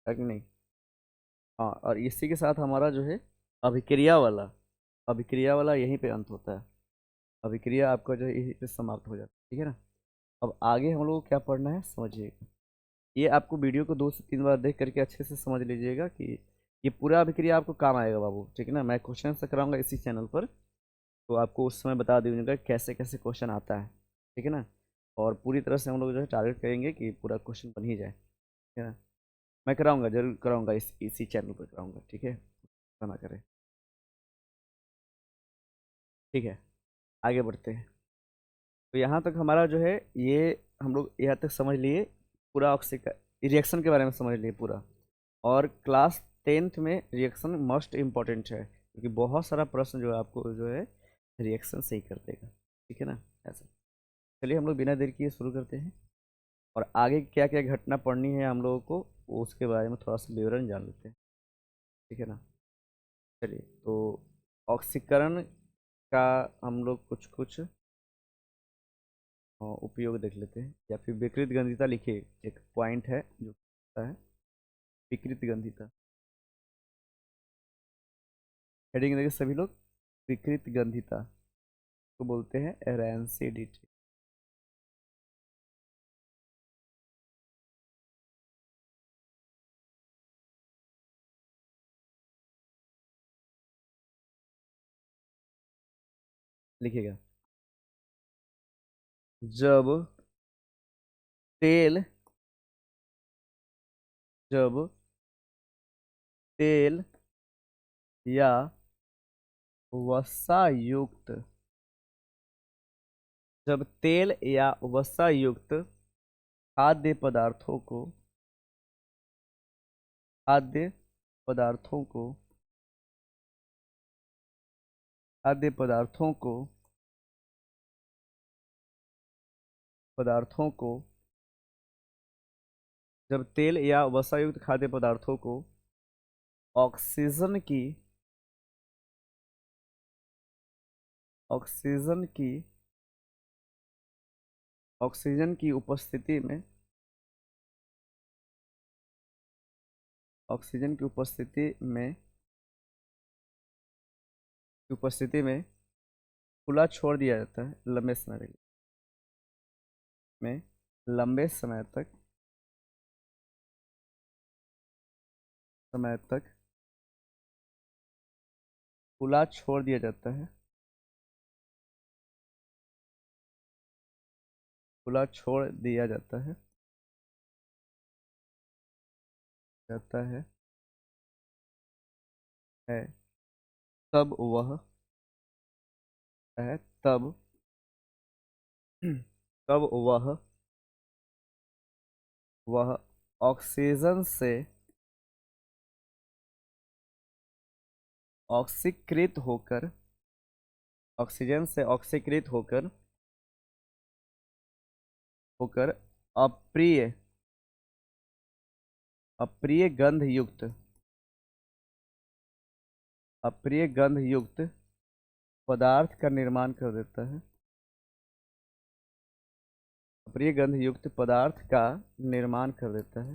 है कि नहीं। हाँ, और इसी के साथ हमारा जो है अभिक्रिया वाला, अभिक्रिया वाला यहीं पे अंत होता है। अभिक्रिया आपका जो है यहीं पे समाप्त हो जाता है। ठीक है ना। अब आगे हम लोग को क्या पढ़ना है समझिएगा। ये आपको वीडियो को 2 से 3 बार देख करके अच्छे से समझ लीजिएगा कि ये पूरा अभिक्रिया आपको काम आएगा बाबू। ठीक है ना, मैं क्वेश्चन से कराऊंगा इसी चैनल पर, तो आपको उस समय बता दूंगा कैसे कैसे क्वेश्चन आता है। ठीक है ना, और पूरी तरह से हम लोग जो है टारगेट करेंगे कि पूरा क्वेश्चन बन ही जाए। ठीक है ना, मैं कराऊंगा, जरूर कराऊंगा, इसी चैनल पर कराऊंगा। ठीक है, ना करें। ठीक है, आगे बढ़ते हैं। तो यहाँ तक हमारा जो है, ये हम लोग यहाँ तक समझ लिए, पूरा ऑक्सीका रिएक्शन के बारे में समझ लिए पूरा। और क्लास 10th में रिएक्शन मोस्ट इम्पॉर्टेंट है, क्योंकि बहुत सारा प्रश्न जो है आपको जो है रिएक्शन से ही कर देगा। ठीक है ना, ऐसा। चलिए हम लोग बिना देर किए शुरू करते हैं, और आगे क्या क्या घटना पढ़नी है हम लोगों को वो उसके बारे में थोड़ा सा विवरण जान लेते हैं। ठीक है ना, चलिए तो ऑक्सीकरण का हम लोग कुछ कुछ उपयोग देख लेते हैं, या फिर विकृत गंधिता लिखिए, एक पॉइंट है जो होता है विकृत गंधिता। हेडिंग देखिए सभी लोग, विकृत गंधिता को बोलते हैं रैंसिडिटी। लिखिएगा, जब तेल, जब तेल या वसा युक्त जब तेल या वसा युक्त खाद्य पदार्थों को खाद्य पदार्थों को खाद्य पदार्थों को जब तेल या वसा युक्त खाद्य पदार्थों को ऑक्सीजन की ऑक्सीजन की ऑक्सीजन की उपस्थिति में ऑक्सीजन की उपस्थिति में खुला छोड़ दिया जाता है लंबे समय तक खुला छोड़ दिया जाता है खुला छोड़ दिया जाता है जाता है तब वह है तब तब वह ऑक्सीजन से ऑक्सीकृत होकर ऑक्सीजन से ऑक्सीकृत होकर होकर अप्रिय अप्रिय गंध युक्त पदार्थ का निर्माण कर देता है अप्रिय गंध युक्त पदार्थ का निर्माण कर देता है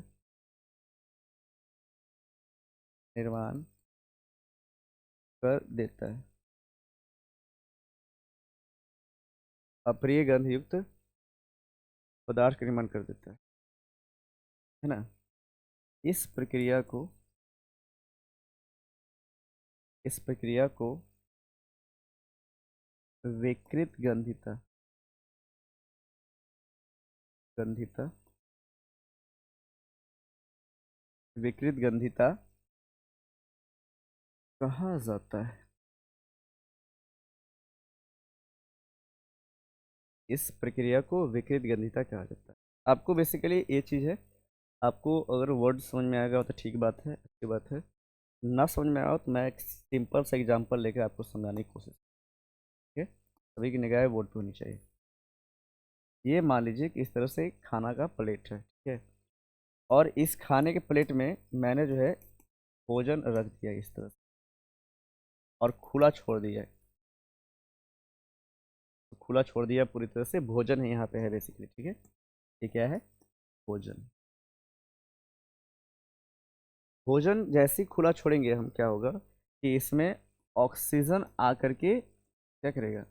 निर्माण कर देता है अप्रिय गंध युक्त पदार्थ का निर्माण कर देता है ना। इस प्रक्रिया को विकृत गंधिता कहा जाता है। इस प्रक्रिया को विकृत गंधिता कहा जाता है। आपको बेसिकली ये चीज़ है, आपको अगर वर्ड समझ में आएगा तो ठीक बात है, अच्छी बात है। ना समझ में आया तो मैं एक सिंपल सा एग्जांपल लेकर आपको समझाने की कोशिश, ठीक है। सभी की निगाहें बोर्ड पे होनी चाहिए। ये मान लीजिए कि इस तरह से खाना का प्लेट है, ठीक है, और इस खाने के प्लेट में मैंने जो है भोजन रख दिया इस तरह से और खुला छोड़ दिया है। खुला छोड़ दिया पूरी तरह से, भोजन है यहाँ पे है बेसिकली, ठीक है। ये क्या है? भोजन। भोजन जैसे ही खुला छोड़ेंगे हम, क्या होगा कि इसमें ऑक्सीजन आकर के क्या करेगा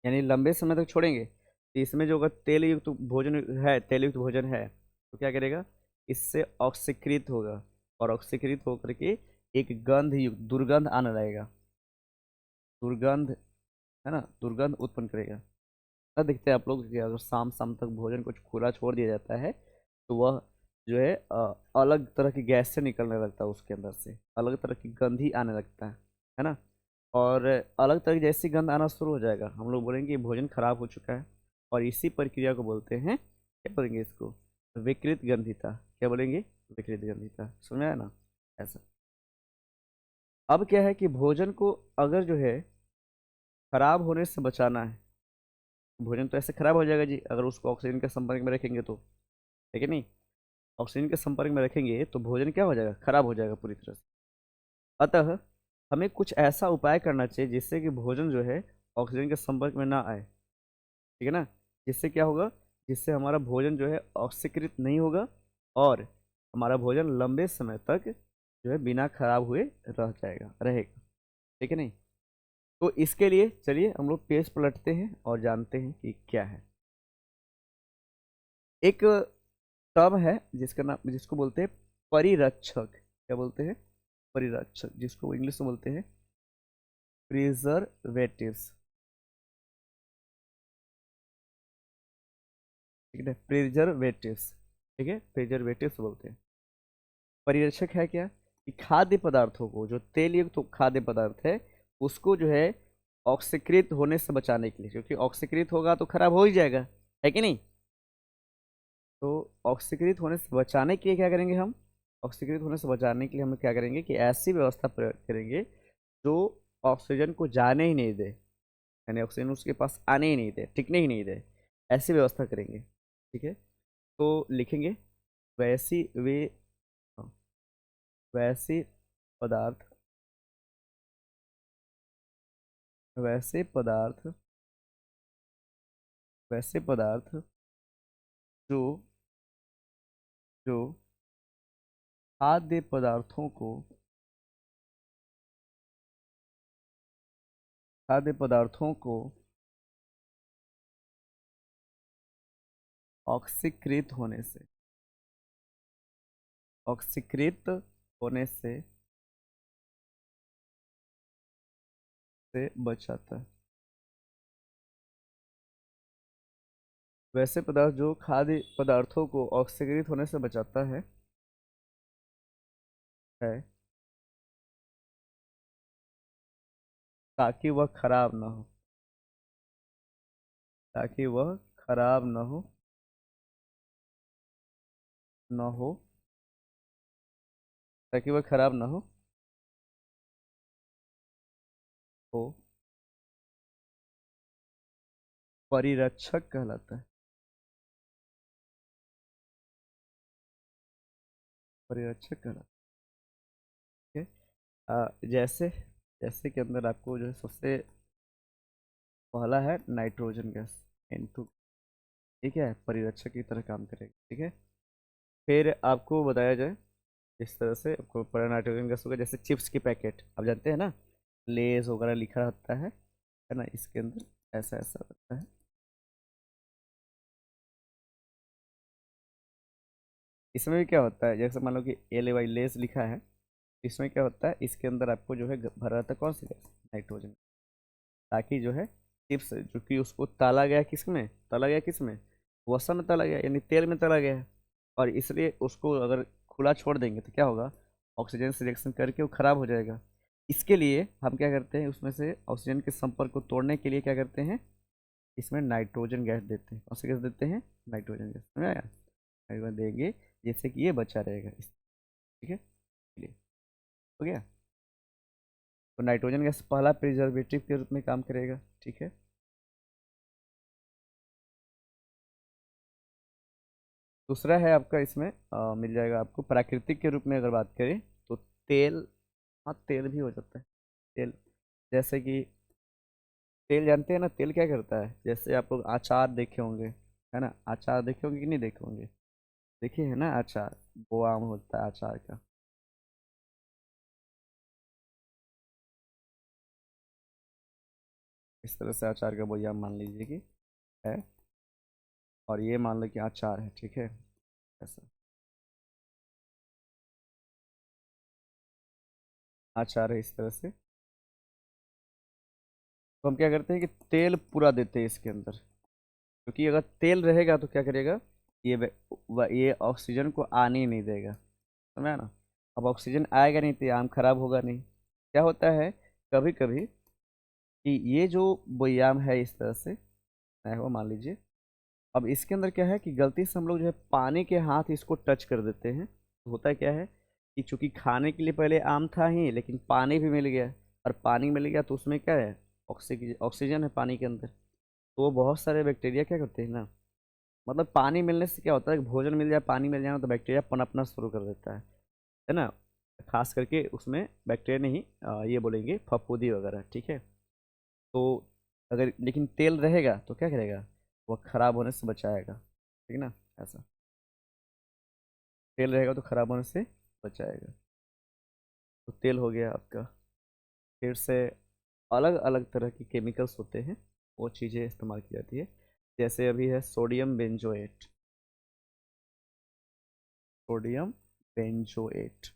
यानी लंबे समय तक छोड़ेंगे तो इसमें जो अगर तेल युक्त भोजन है तो क्या करेगा, इससे ऑक्सीकृत होगा और ऑक्सीकृत होकर के एक गंध युक्त दुर्गंध आने लगेगा, दुर्गंध, है ना, दुर्गंध उत्पन्न करेगा। ना देखते हैं आप लोग कि अगर शाम शाम तक भोजन कुछ खुला छोड़ दिया जाता है तो वह जो है अलग तरह की गैस से निकलने लगता है, उसके अंदर से अलग तरह की गंध ही आने लगता है ना। और अलग तरह की जैसी गंध आना शुरू हो जाएगा, हम लोग बोलेंगे कि भोजन खराब हो चुका है। और इसी प्रक्रिया को बोलते हैं, क्या बोलेंगे इसको, विकृत गंधिता। क्या बोलेंगे? विकृत गंधिता। समझ में आया ना? ऐसा। अब क्या है कि भोजन को अगर जो है खराब होने से बचाना है, भोजन तो ऐसे खराब हो जाएगा जी अगर उसको ऑक्सीजन के संपर्क में रखेंगे तो, है कि नहीं। ऑक्सीजन के संपर्क में रखेंगे तो भोजन क्या हो जाएगा, खराब हो जाएगा पूरी तरह से। अतः हमें कुछ ऐसा उपाय करना चाहिए जिससे कि भोजन जो है ऑक्सीजन के संपर्क में ना आए, ठीक है ना। जिससे क्या होगा, जिससे हमारा भोजन जो है ऑक्सीकृत नहीं होगा और हमारा भोजन लंबे समय तक जो है बिना खराब हुए रहेगा, ठीक है नहीं। तो इसके लिए चलिए हम लोग पेज पलटते हैं और जानते हैं कि क्या है। एक टर्म है जिसको बोलते हैं परिरक्षक। क्या बोलते हैं? परिरक्षक, जिसको इंग्लिश में बोलते हैं प्रिजर्वेटिव्स, ठीक है, प्रिजर्वेटिव्स, ठीक है, प्रिजर्वेटिव्स बोलते हैं। परिरक्षक है क्या कि खाद्य पदार्थों को, जो तेल युक्त खाद्य पदार्थ है उसको जो है ऑक्सीकृत होने से बचाने के लिए, क्योंकि ऑक्सीकृत होगा तो खराब हो ही जाएगा, है कि नहीं। तो ऑक्सीकृत होने से बचाने के लिए क्या करेंगे हम, ऑक्सीकृत होने से बचाने के लिए हम क्या करेंगे कि ऐसी व्यवस्था प्रयोग करेंगे जो ऑक्सीजन को जाने ही नहीं दे, यानी ऑक्सीजन उसके पास आने ही नहीं दे, टिकने ही नहीं दे, ऐसी व्यवस्था करेंगे। ठीक है, तो लिखेंगे वैसी वे हाँ, वैसे पदार्थ, वैसे पदार्थ, वैसे पदार्थ जो जो खाद्य पदार्थों को, खाद्य पदार्थों को ऑक्सीकृत होने से, ऑक्सीकृत होने से बचाता है। वैसे पदार्थ जो खाद्य पदार्थों को ऑक्सीकृत होने से बचाता है ताकि वह खराब ना हो, ताकि वह खराब न हो, ताकि वह खराब ना हो परिरक्षक कहलाता है, परिरक्षक कहलाता है। जैसे जैसे के अंदर आपको जो है सबसे पहला है नाइट्रोजन गैस, N2, ठीक है, परिरक्षक की तरह काम करेगा। ठीक है, फिर आपको बताया जाए इस तरह से, आपको पता नाइट्रोजन गैस होगा, जैसे चिप्स की पैकेट आप जानते हैं ना, लेस वगैरह लिखा रहता है ना, इसके अंदर ऐसा ऐसा रहता है। इसमें भी क्या होता है, जैसे मान लो कि LAY लेस लिखा है, इसमें क्या होता है, इसके अंदर आपको जो है भरा रहता है कौन सी गैस, नाइट्रोजन, ताकि जो है चिप्स जो कि उसको तला गया, किस में तला गया, किस में, वसा में तला गया, यानी तेल में तला गया है, और इसलिए उसको अगर खुला छोड़ देंगे तो क्या होगा, ऑक्सीजन से रिएक्शन करके वो खराब हो जाएगा। इसके लिए हम क्या करते हैं, उसमें से ऑक्सीजन के संपर्क को तोड़ने के लिए क्या करते हैं, इसमें नाइट्रोजन गैस देते हैं। कौन सी गैस देते हैं, नाइट्रोजन गैस, समझ आया, नाइट्रोजन देंगे जिससे कि ये बचा रहेगा ठीक है, चलिए, हो गया। तो नाइट्रोजन गैस पहला प्रिजर्वेटिव के रूप में काम करेगा। ठीक है, दूसरा है आपका, इसमें मिल जाएगा आपको प्राकृतिक के रूप में अगर बात करें तो तेल, हाँ तेल भी हो जाता है, तेल, जैसे कि तेल जानते हैं ना, तेल क्या करता है, जैसे आप लोग अचार देखे होंगे, है ना, अचार देखे होंगे कि नहीं देखे होंगे, देखिए है ना, अचार बोआम होता है अचार का, इस तरह से अचार का बोयाम मान लीजिए कि है, और ये मान लो कि अचार है, ठीक है, ऐसा अचार है इस तरह से। तो हम क्या करते हैं कि तेल पूरा देते हैं इसके अंदर, क्योंकि अगर तेल रहेगा तो क्या करेगा, ये ऑक्सीजन को आने ही नहीं देगा, समझा ना। अब ऑक्सीजन आएगा नहीं तो ये आम खराब होगा नहीं। क्या होता है कभी कभी कि ये जो व्यायाम है इस तरह से है वो, मान लीजिए, अब इसके अंदर क्या है कि गलती से हम लोग जो है पानी के हाथ इसको टच कर देते हैं, तो होता क्या है कि चूंकि खाने के लिए पहले आम था ही, लेकिन पानी भी मिल गया, और पानी मिल गया तो उसमें क्या है, ऑक्सीजन है पानी के अंदर, तो वो बहुत सारे बैक्टीरिया क्या करते हैं ना, मतलब पानी मिलने से क्या होता है कि भोजन मिल जाए, पानी मिल जाए ना, तो बैक्टीरिया पनपना शुरू कर देता है ना, खास करके उसमें बैक्टीरिया नहीं, ये बोलेंगे फफूंदी वगैरह, ठीक है। तो अगर लेकिन तेल रहेगा तो क्या करेगा, वो खराब होने से बचाएगा, ठीक है ना, ऐसा, तेल रहेगा तो खराब होने से बचाएगा। तो तेल हो गया आपका, फिर से अलग अलग तरह की केमिकल्स होते हैं, वो चीज़ें इस्तेमाल की जाती है, जैसे अभी है सोडियम बेंजोएट, सोडियम बेंजोएट,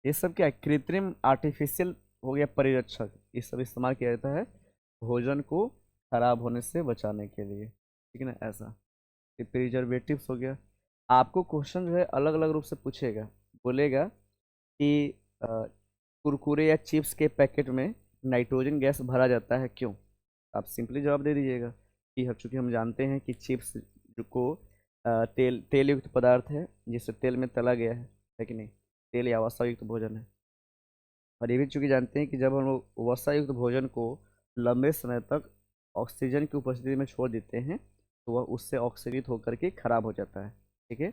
ये सब क्या है, कृत्रिम आर्टिफिशियल हो गया परिरक्षक, ये सब इस्तेमाल किया जाता है भोजन को खराब होने से बचाने के लिए, ठीक है ना, ऐसा, ये प्रिजर्वेटिव्स हो गया। आपको क्वेश्चन जो है अलग अलग रूप से पूछेगा, बोलेगा कि कुरकुरे या चिप्स के पैकेट में नाइट्रोजन गैस भरा जाता है, क्यों? आप सिंपली जवाब दे दीजिएगा कि चूंकि हम जानते हैं कि चिप्स जो को तेल युक्त पदार्थ है, जिससे तेल में तला गया है कि नहीं, तेल या वसा युक्त भोजन है। और ये भी चूंकि जानते हैं कि जब हम लोग वसा युक्त भोजन को लंबे समय तक ऑक्सीजन की उपस्थिति में छोड़ देते हैं तो वह उससे ऑक्सीडित होकर के खराब हो जाता है। ठीक है,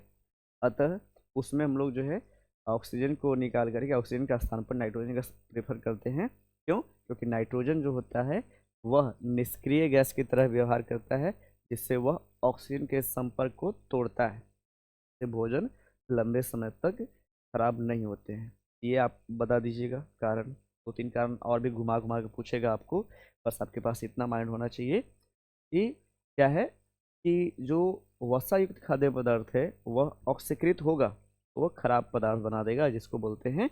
अतः उसमें हम लोग जो है ऑक्सीजन को निकाल करके ऑक्सीजन के स्थान पर नाइट्रोजन गैस प्रेफर करते हैं। क्यों? क्योंकि नाइट्रोजन जो होता है वह निष्क्रिय गैस की तरह व्यवहार करता है, जिससे वह ऑक्सीजन के संपर्क को तोड़ता है, से भोजन लंबे समय तक खराब नहीं होते हैं। ये आप बता दीजिएगा कारण। दो तीन कारण और भी घुमा घुमा के पूछेगा आपको, बस आपके पास इतना माइंड होना चाहिए कि क्या है कि जो वसा युक्त खाद्य पदार्थ है वह ऑक्सीकृत होगा तो वह खराब पदार्थ बना देगा, जिसको बोलते हैं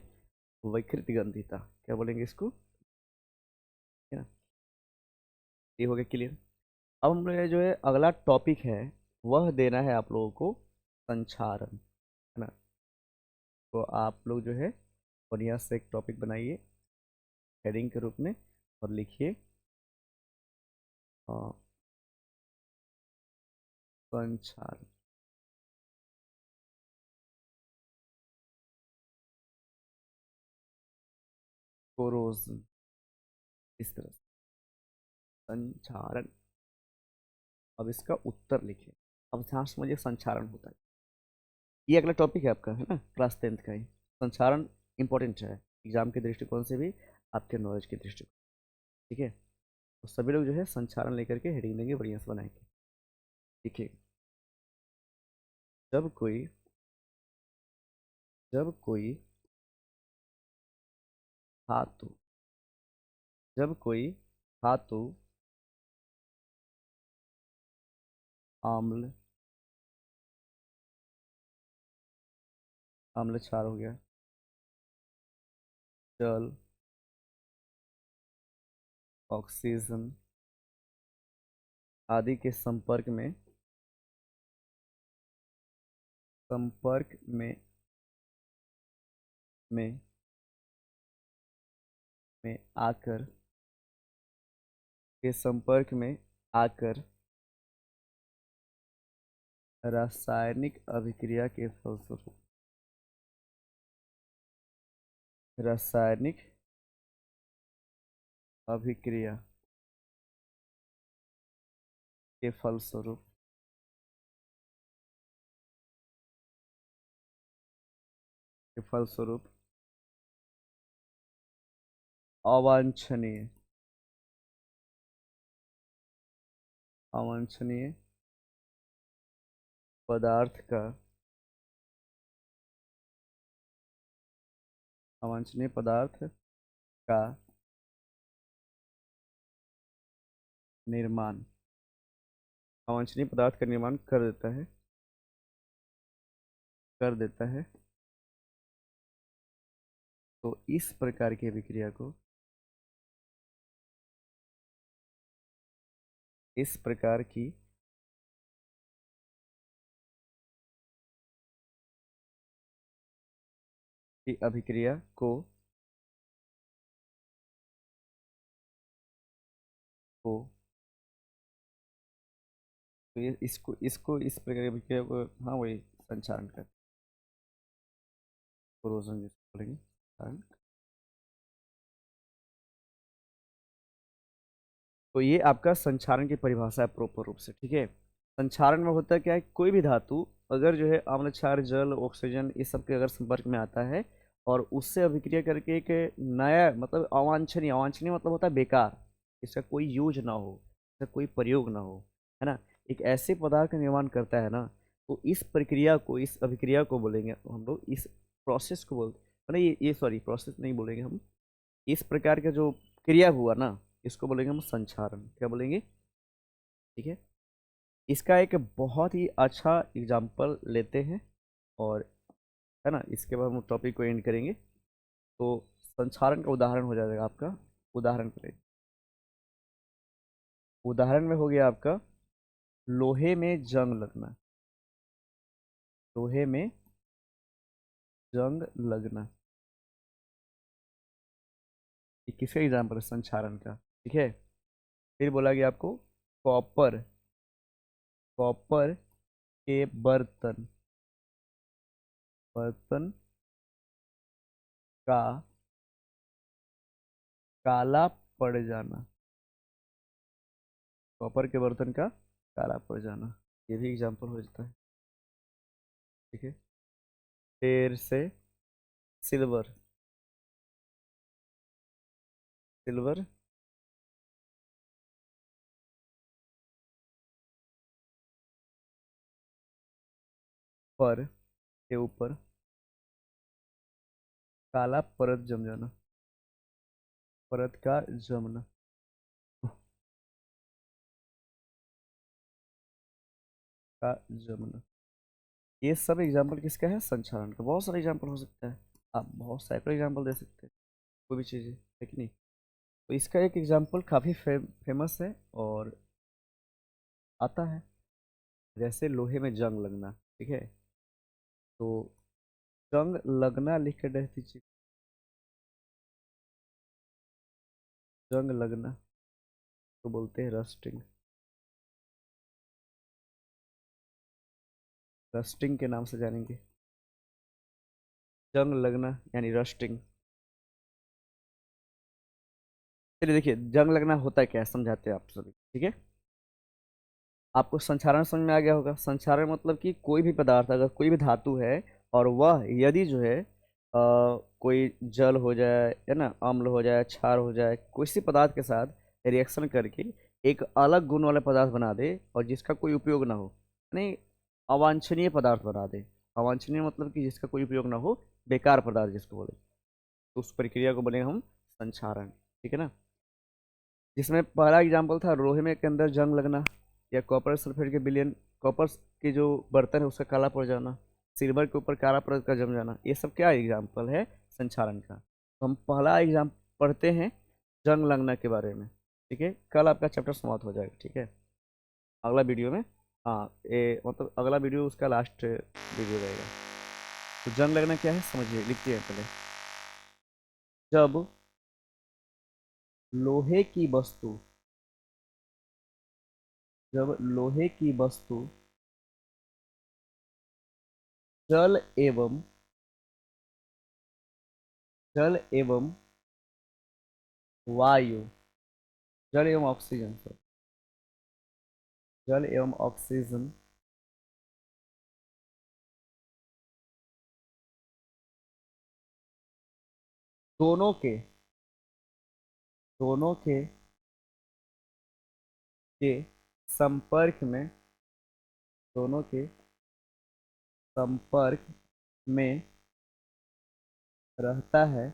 विकृत गंधिता। क्या बोलेंगे इसको? है ना? ये हो गया क्लियर। अब हम लोग जो है अगला टॉपिक है वह देना है आप लोगों को संक्षारण, है ना? तो आप लोग जो है बढ़िया से एक टॉपिक बनाइए हेडिंग के रूप में और लिखिए संक्षारण। कोरोजन, इस तरह से संक्षारण। अब इसका उत्तर लिखिए। अब ध्यान से समझिए संक्षारण होता है, ये अगला टॉपिक है आपका, है ना, क्लास 10th का ही। संक्षारण इंपॉर्टेंट है एग्जाम के दृष्टिकोण से भी, आपके नॉलेज के दृष्टिकोण। ठीक है, तो सभी लोग जो है संक्षारण लेकर के हेडिंग देंगे, बढ़िया से बनाएंगे। देखिए, जब कोई जब कोई धातु जब कोई धातु आम्ल अम्ल क्षार हो गया, जल, ऑक्सीजन आदि के संपर्क में में आकर के संपर्क में आकर रासायनिक अभिक्रिया के फलस्वरूप रासायनिक अभिक्रिया के फलस्वरूप के फलस्वरूप अवांछनीय अवांछनीय पदार्थ का अवांछनीय पदार्थ का निर्माण अवांछनीय पदार्थ का निर्माण कर देता है। तो इस प्रकार की अभिक्रिया को इस प्रकार की अभिक्रिया को तो ये इसको इसको इस प्रकार की अभिक्रिया को, हाँ वही संचारण कर कोरोजन जिसको बोलेंगे संचारण। तो ये आपका संक्षारण की परिभाषा है प्रॉपर रूप से। ठीक है, संक्षारण में होता है क्या है, कोई भी धातु अगर जो है अम्ल क्षार जल ऑक्सीजन इस सब के अगर संपर्क में आता है और उससे अभिक्रिया करके एक नया मतलब अवांछनीय अवांछनीय मतलब होता है बेकार, इसका कोई यूज ना हो, इसका कोई प्रयोग ना हो, है ना, एक ऐसे पदार्थ का निर्माण करता है ना, तो इस प्रक्रिया को इस अभिक्रिया को बोलेंगे हम लोग, इस प्रोसेस को बोलते नहीं, ये सॉरी प्रोसेस नहीं बोलेंगे हम, इस प्रकार का जो क्रिया हुआ ना इसको बोलेंगे हम संक्षारण। क्या बोलेंगे? ठीक है, इसका एक बहुत ही अच्छा एग्जाम्पल लेते हैं और, है ना, इसके बाद हम टॉपिक को एंड करेंगे। तो संक्षारण का उदाहरण हो जाएगा आपका, उदाहरण करें, उदाहरण में हो गया आपका लोहे में जंग लगना, लोहे में जंग लगना। ये किसका एग्जाम्पल है? संक्षारण का। ठीक है। फिर बोला गया आपको कॉपर, कॉपर के बर्तन, बर्तन का काला पड़ जाना, कॉपर के बर्तन का काला पड़ जाना, ये भी एग्जाम्पल हो जाता है। ठीक है। फिर से सिल्वर, सिल्वर पर के ऊपर काला परत जम जाना, परत का जमना। का जमना, ये सब एग्जाम्पल किसका है? संचालन का। बहुत सारे एग्जाम्पल हो सकता है, आप बहुत सैकड़ों एग्जाम्पल दे सकते हैं कोई भी चीज़ है कि नहीं। तो इसका एक एग्जाम्पल काफ़ी फेमस है और आता है, जैसे लोहे में जंग लगना। ठीक है। तो जंग लगना लिख के रह दीजिए, जंग लगना तो बोलते हैं रस्टिंग, रस्टिंग के नाम से जानेंगे, जंग लगना यानी रस्टिंग। चलिए देखिए, जंग लगना होता है क्या है, समझाते हैं आप सभी। ठीक है। आपको संक्षारण समझ में आ गया होगा। संक्षारण मतलब कि कोई भी पदार्थ, अगर कोई भी धातु है और वह यदि जो है कोई जल हो जाए, है ना, अम्ल हो जाए, क्षार हो जाए, किसी पदार्थ के साथ रिएक्शन करके एक अलग गुण वाला पदार्थ बना दे और जिसका कोई उपयोग ना हो, नहीं, अवांछनीय पदार्थ बना दे। अवांछनीय मतलब कि जिसका कोई उपयोग ना हो, बेकार पदार्थ जिसको बोले, तो उस प्रक्रिया को बोले हम संक्षारण। ठीक है ना। जिसमें पहला एग्जाम्पल था लोहे में के अंदर जंग लगना, या कॉपर सल्फेट के विलयन, कॉपर के जो बर्तन है उसका काला पड़ जाना, सिल्वर के ऊपर काला परत का जम जाना, ये सब क्या एग्जाम्पल है? संक्षारण का। तो हम पहला एग्जाम पढ़ते हैं जंग लगना के बारे में। ठीक है। कल आपका चैप्टर समाप्त हो जाएगा। ठीक है। अगला वीडियो में, हाँ, ये मतलब अगला वीडियो उसका लास्ट वीडियो रहेगा। तो जंग लगना क्या है समझिए, लिखते हैं पहले। जब लोहे की वस्तु, जब लोहे की वस्तु जल एवं, जल एवं वायु, जल एवं ऑक्सीजन, सर, जल एवं ऑक्सीजन दोनों के, दोनों के संपर्क में, दोनों के संपर्क में रहता है,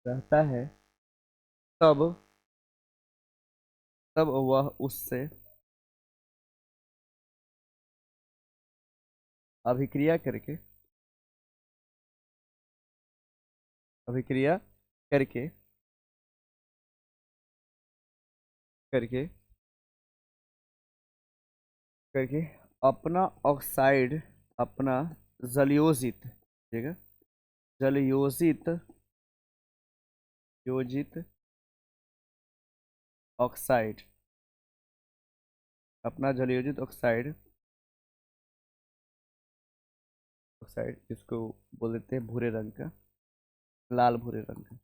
रहता है, तब, तब वह उससे अभिक्रिया करके, अभिक्रिया करके, करके, करके अपना ऑक्साइड, अपना जलयोजित, ठीक है, जलयोजित, योजित ऑक्साइड, अपना जलयोजित ऑक्साइड, ऑक्साइड इसको बोल देते हैं भूरे रंग का, लाल भूरे रंग का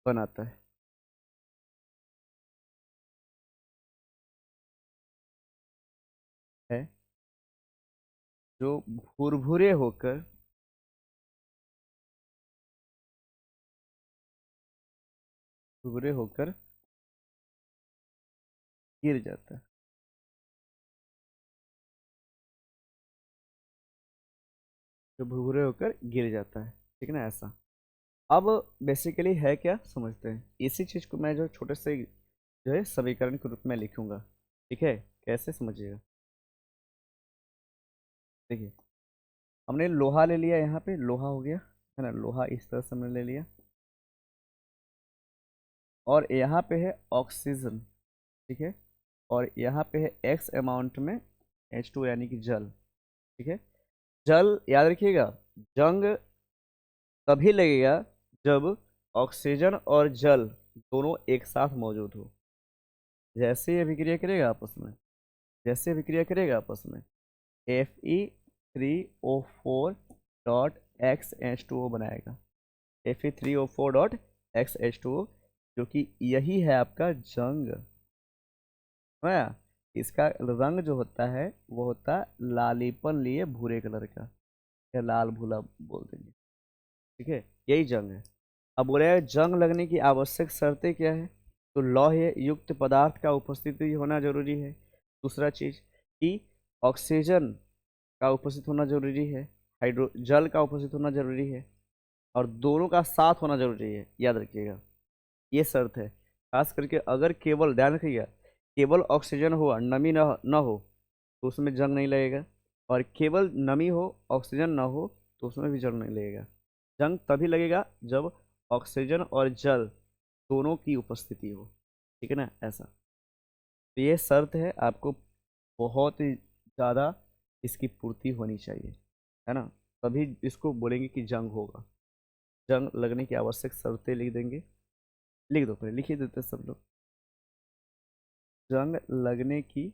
बनाता है जो भूरभूरे होकर, भूरे होकर गिर जाता है, जो भूरे होकर गिर जाता है। ठीक है ना, ऐसा। अब बेसिकली है क्या समझते हैं, इसी चीज को मैं जो छोटे से जो है समीकरण के रूप में लिखूंगा। ठीक है। कैसे समझिएगा, देखिए, हमने लोहा ले लिया, यहाँ पे लोहा हो गया, है ना, लोहा इस तरह से हमने ले लिया, और यहाँ पे है ऑक्सीजन। ठीक है। और यहाँ पे है एक्स अमाउंट में H2 यानी कि जल। ठीक है, जल याद रखिएगा, जंग तभी लगेगा जब ऑक्सीजन और जल दोनों एक साथ मौजूद हो। जैसे ये अभिक्रिया करेगा आपस में, जैसे अभिक्रिया करेगा आपस में, Fe3O4 डॉट XH2O बनाएगा, Fe3O4 डॉट XH2O, जो कि यही है आपका जंग। है, इसका रंग जो होता है वो होता है लालीपन लिए भूरे कलर का, या लाल भूला बोल देंगे। ठीक है, यही जंग है। अब बोले जंग लगने की आवश्यक शर्तें क्या है, तो लौह युक्त पदार्थ का उपस्थिति होना जरूरी है। दूसरा चीज कि ऑक्सीजन का उपस्थित होना जरूरी है, हाइड्रो जल का उपस्थित होना जरूरी है, और दोनों का साथ होना जरूरी है, याद रखिएगा, ये शर्त है। खास करके अगर केवल, ध्यान रखिएगा, केवल ऑक्सीजन हो और नमी न हो तो उसमें जंग नहीं लगेगा, और केवल नमी हो ऑक्सीजन ना हो तो उसमें भी जंग नहीं लगेगा। जंग तभी लगेगा जब ऑक्सीजन और जल दोनों की उपस्थिति हो। ठीक है ना, ऐसा। तो ये शर्त है, आपको बहुत ही ज़्यादा इसकी पूर्ति होनी चाहिए, है ना, तभी इसको बोलेंगे कि जंग होगा। जंग लगने की आवश्यक शर्तें लिख देंगे, लिख दो, पहले लिख ही देते सब लोग। जंग लगने की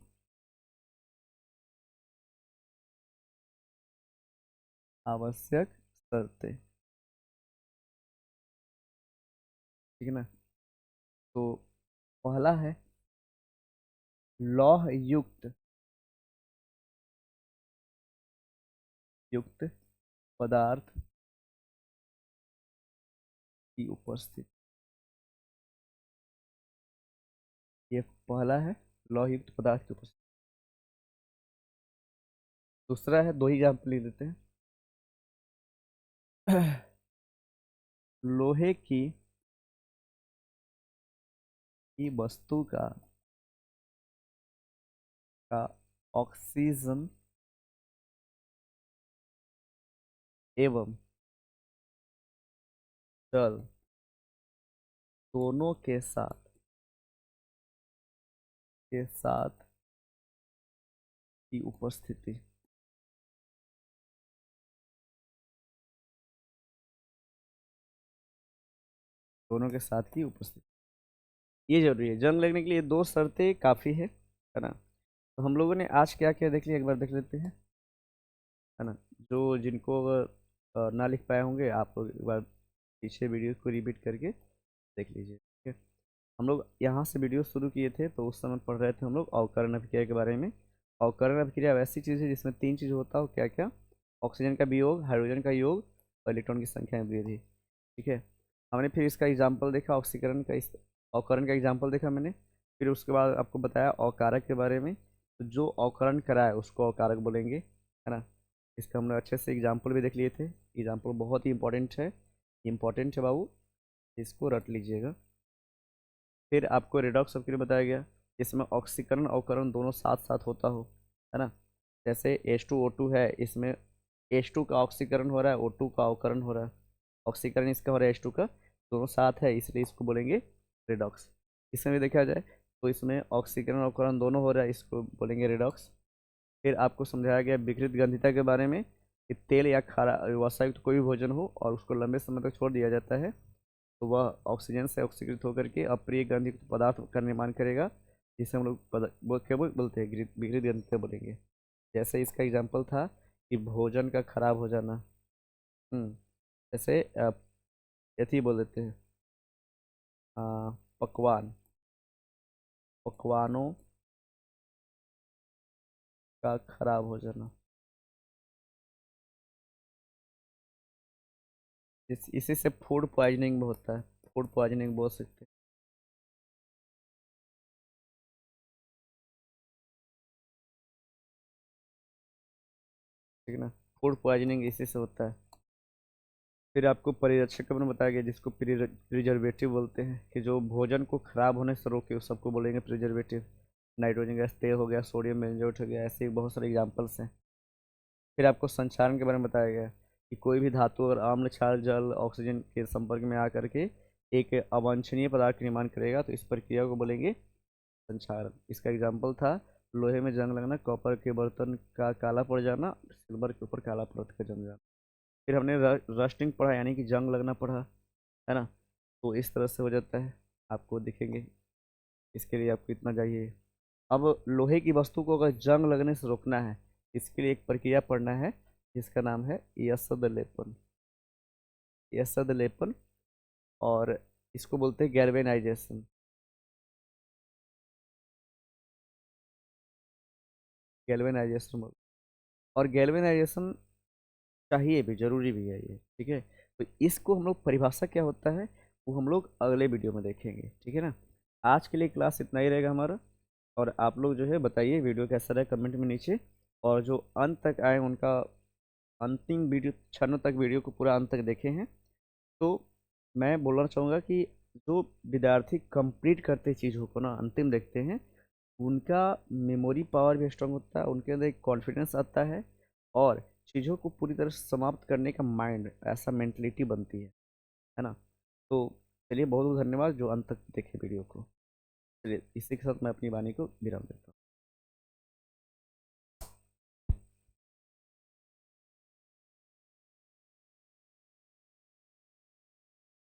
आवश्यक शर्तें, ठीक है ना। तो पहला है लौह युक्त युक्त पदार्थ की उपस्थिति, ये पहला है, लौह युक्त पदार्थ की उपस्थिति। दूसरा है, दो ही एग्जाम्पल लिख देते हैं। लोहे की वस्तु का ऑक्सीजन एवं जल दोनों के साथ की उपस्थिति, दोनों के साथ की उपस्थिति, ये जरूरी है। जंग लगने के लिए दो शर्तें काफ़ी है ना। तो हम लोगों ने आज क्या क्या देख लिया, एक बार देख लेते हैं, है ना। जो जिनको अगर ना लिख पाए होंगे, आप लोग एक बार पीछे वीडियो को रिपीट करके देख लीजिए। ठीक है, हम लोग यहाँ से वीडियो शुरू किए थे तो उस समय पढ़ रहे थे हम लोग अवकरण अभिक्रिया के बारे में। अवकरण अभिक्रिया वैसी चीज़ है जिसमें तीन चीज़ होता हो, क्या क्या, ऑक्सीजन का वियोग, हाइड्रोजन का योग, और इलेक्ट्रॉन की संख्या में वृद्धि। ठीक है, हमने फिर इसका एग्जाम्पल देखा, ऑक्सीकरण का, इस अवकरण का एग्जाम्पल देखा मैंने। फिर उसके बाद आपको बताया अवकारक के बारे में, तो जो अवकरण कराए उसको अवकारक बोलेंगे, है ना। इसका हमने अच्छे से एग्जाम्पल भी देख लिए थे। एग्जाम्पल बहुत ही इंपॉर्टेंट है बाबू, इसको रट लीजिएगा। फिर आपको रेडॉक्स ऑक्सीकरण बताया गया, इसमें ऑक्सीकरण अवकरण दोनों साथ साथ होता हो, है ना। जैसे H2O2 है, इसमें H2 का ऑक्सीकरण हो रहा है, O2 का अवकरण हो रहा है, ऑक्सीकरण इसका हो रहा है H2 का, दोनों साथ है, इसलिए इसको बोलेंगे रेडॉक्स। इसमें भी देखा जाए तो इसमें ऑक्सीकरण अवकरण दोनों हो रहा है, इसको बोलेंगे रेडॉक्स। फिर आपको समझाया गया विकृत गंधिता के बारे में, कि तेल या खारा वसायुक्त कोई भी भोजन हो और उसको लंबे समय तक छोड़ दिया जाता है तो वह ऑक्सीजन से ऑक्सीकृत होकर के अप्रिय गंधित पदार्थ का निर्माण करेगा, जिसे हम लोग क्या बोलते हैं, विकृत गंधिता बोलेंगे। जैसे इसका एग्जाम्पल था कि भोजन का खराब हो जाना। जैसे यथी बोल देते हैं, अ, पकवानों का खराब हो जाना, इसी से फूड पॉइजनिंग भी होता है, फूड पॉइजनिंग बोल सकते हैं। ठीक है ना, फूड पॉइजनिंग इसी से होता है। फिर आपको परिरक्षक में बताया गया, जिसको प्रिजर्वेटिव बोलते हैं, कि जो भोजन को खराब होने से रोके उस सबको बोलेंगे प्रिजर्वेटिव। नाइट्रोजन गैस, तेल हो गया, सोडियम बेंजोएट हो गया, ऐसे ही बहुत सारे एग्जाम्पल्स हैं। फिर आपको संक्षारण के बारे में बताया गया, कि कोई भी धातु और अम्ल क्षार जल ऑक्सीजन के संपर्क में आकर के एक अवांछनीय पदार्थ का निर्माण करेगा तो इस प्रक्रिया को बोलेंगे संक्षारण। इसका एग्जाम्पल था लोहे में जंग लगना, कॉपर के बर्तन का काला पड़ जाना, सिल्वर के ऊपर काला परत का जम जाना। फिर हमने रस्टिंग पढ़ा, यानी कि जंग लगना पढ़ा, है ना। तो इस तरह से हो जाता है, आपको दिखेंगे। इसके लिए आपको इतना चाहिए। अब लोहे की वस्तु को अगर जंग लगने से रोकना है, इसके लिए एक प्रक्रिया पढ़ना है जिसका नाम है यशद लेपन। यशद लेपन, और इसको बोलते हैं गैल्वेनाइजेशन। गैल्वेनाइजेशन और गैल्वेनाइजेशन चाहिए भी, जरूरी भी है ये, ठीक है। तो इसको हम लोग परिभाषा क्या होता है वो हम लोग अगले वीडियो में देखेंगे, ठीक है ना। आज के लिए क्लास इतना ही रहेगा हमारा। और आप लोग जो है बताइए वीडियो कैसा रहा कमेंट में नीचे। और जो अंत तक आए उनका अंतिम वीडियो क्षणों तक वीडियो को पूरा अंत तक देखे हैं, तो मैं बोलना चाहूँगा कि जो विद्यार्थी कंप्लीट करते चीज़ों को ना, अंतिम देखते हैं, उनका मेमोरी पावर भी स्ट्रांग होता है, उनके अंदर एक कॉन्फिडेंस आता है, और चीज़ों को पूरी तरह से समाप्त करने का माइंड, ऐसा मेंटलिटी बनती है ना। तो चलिए, बहुत बहुत धन्यवाद जो अंत तक देखे वीडियो को। चलिए, इसी के साथ मैं अपनी वाणी को विराम देता हूँ।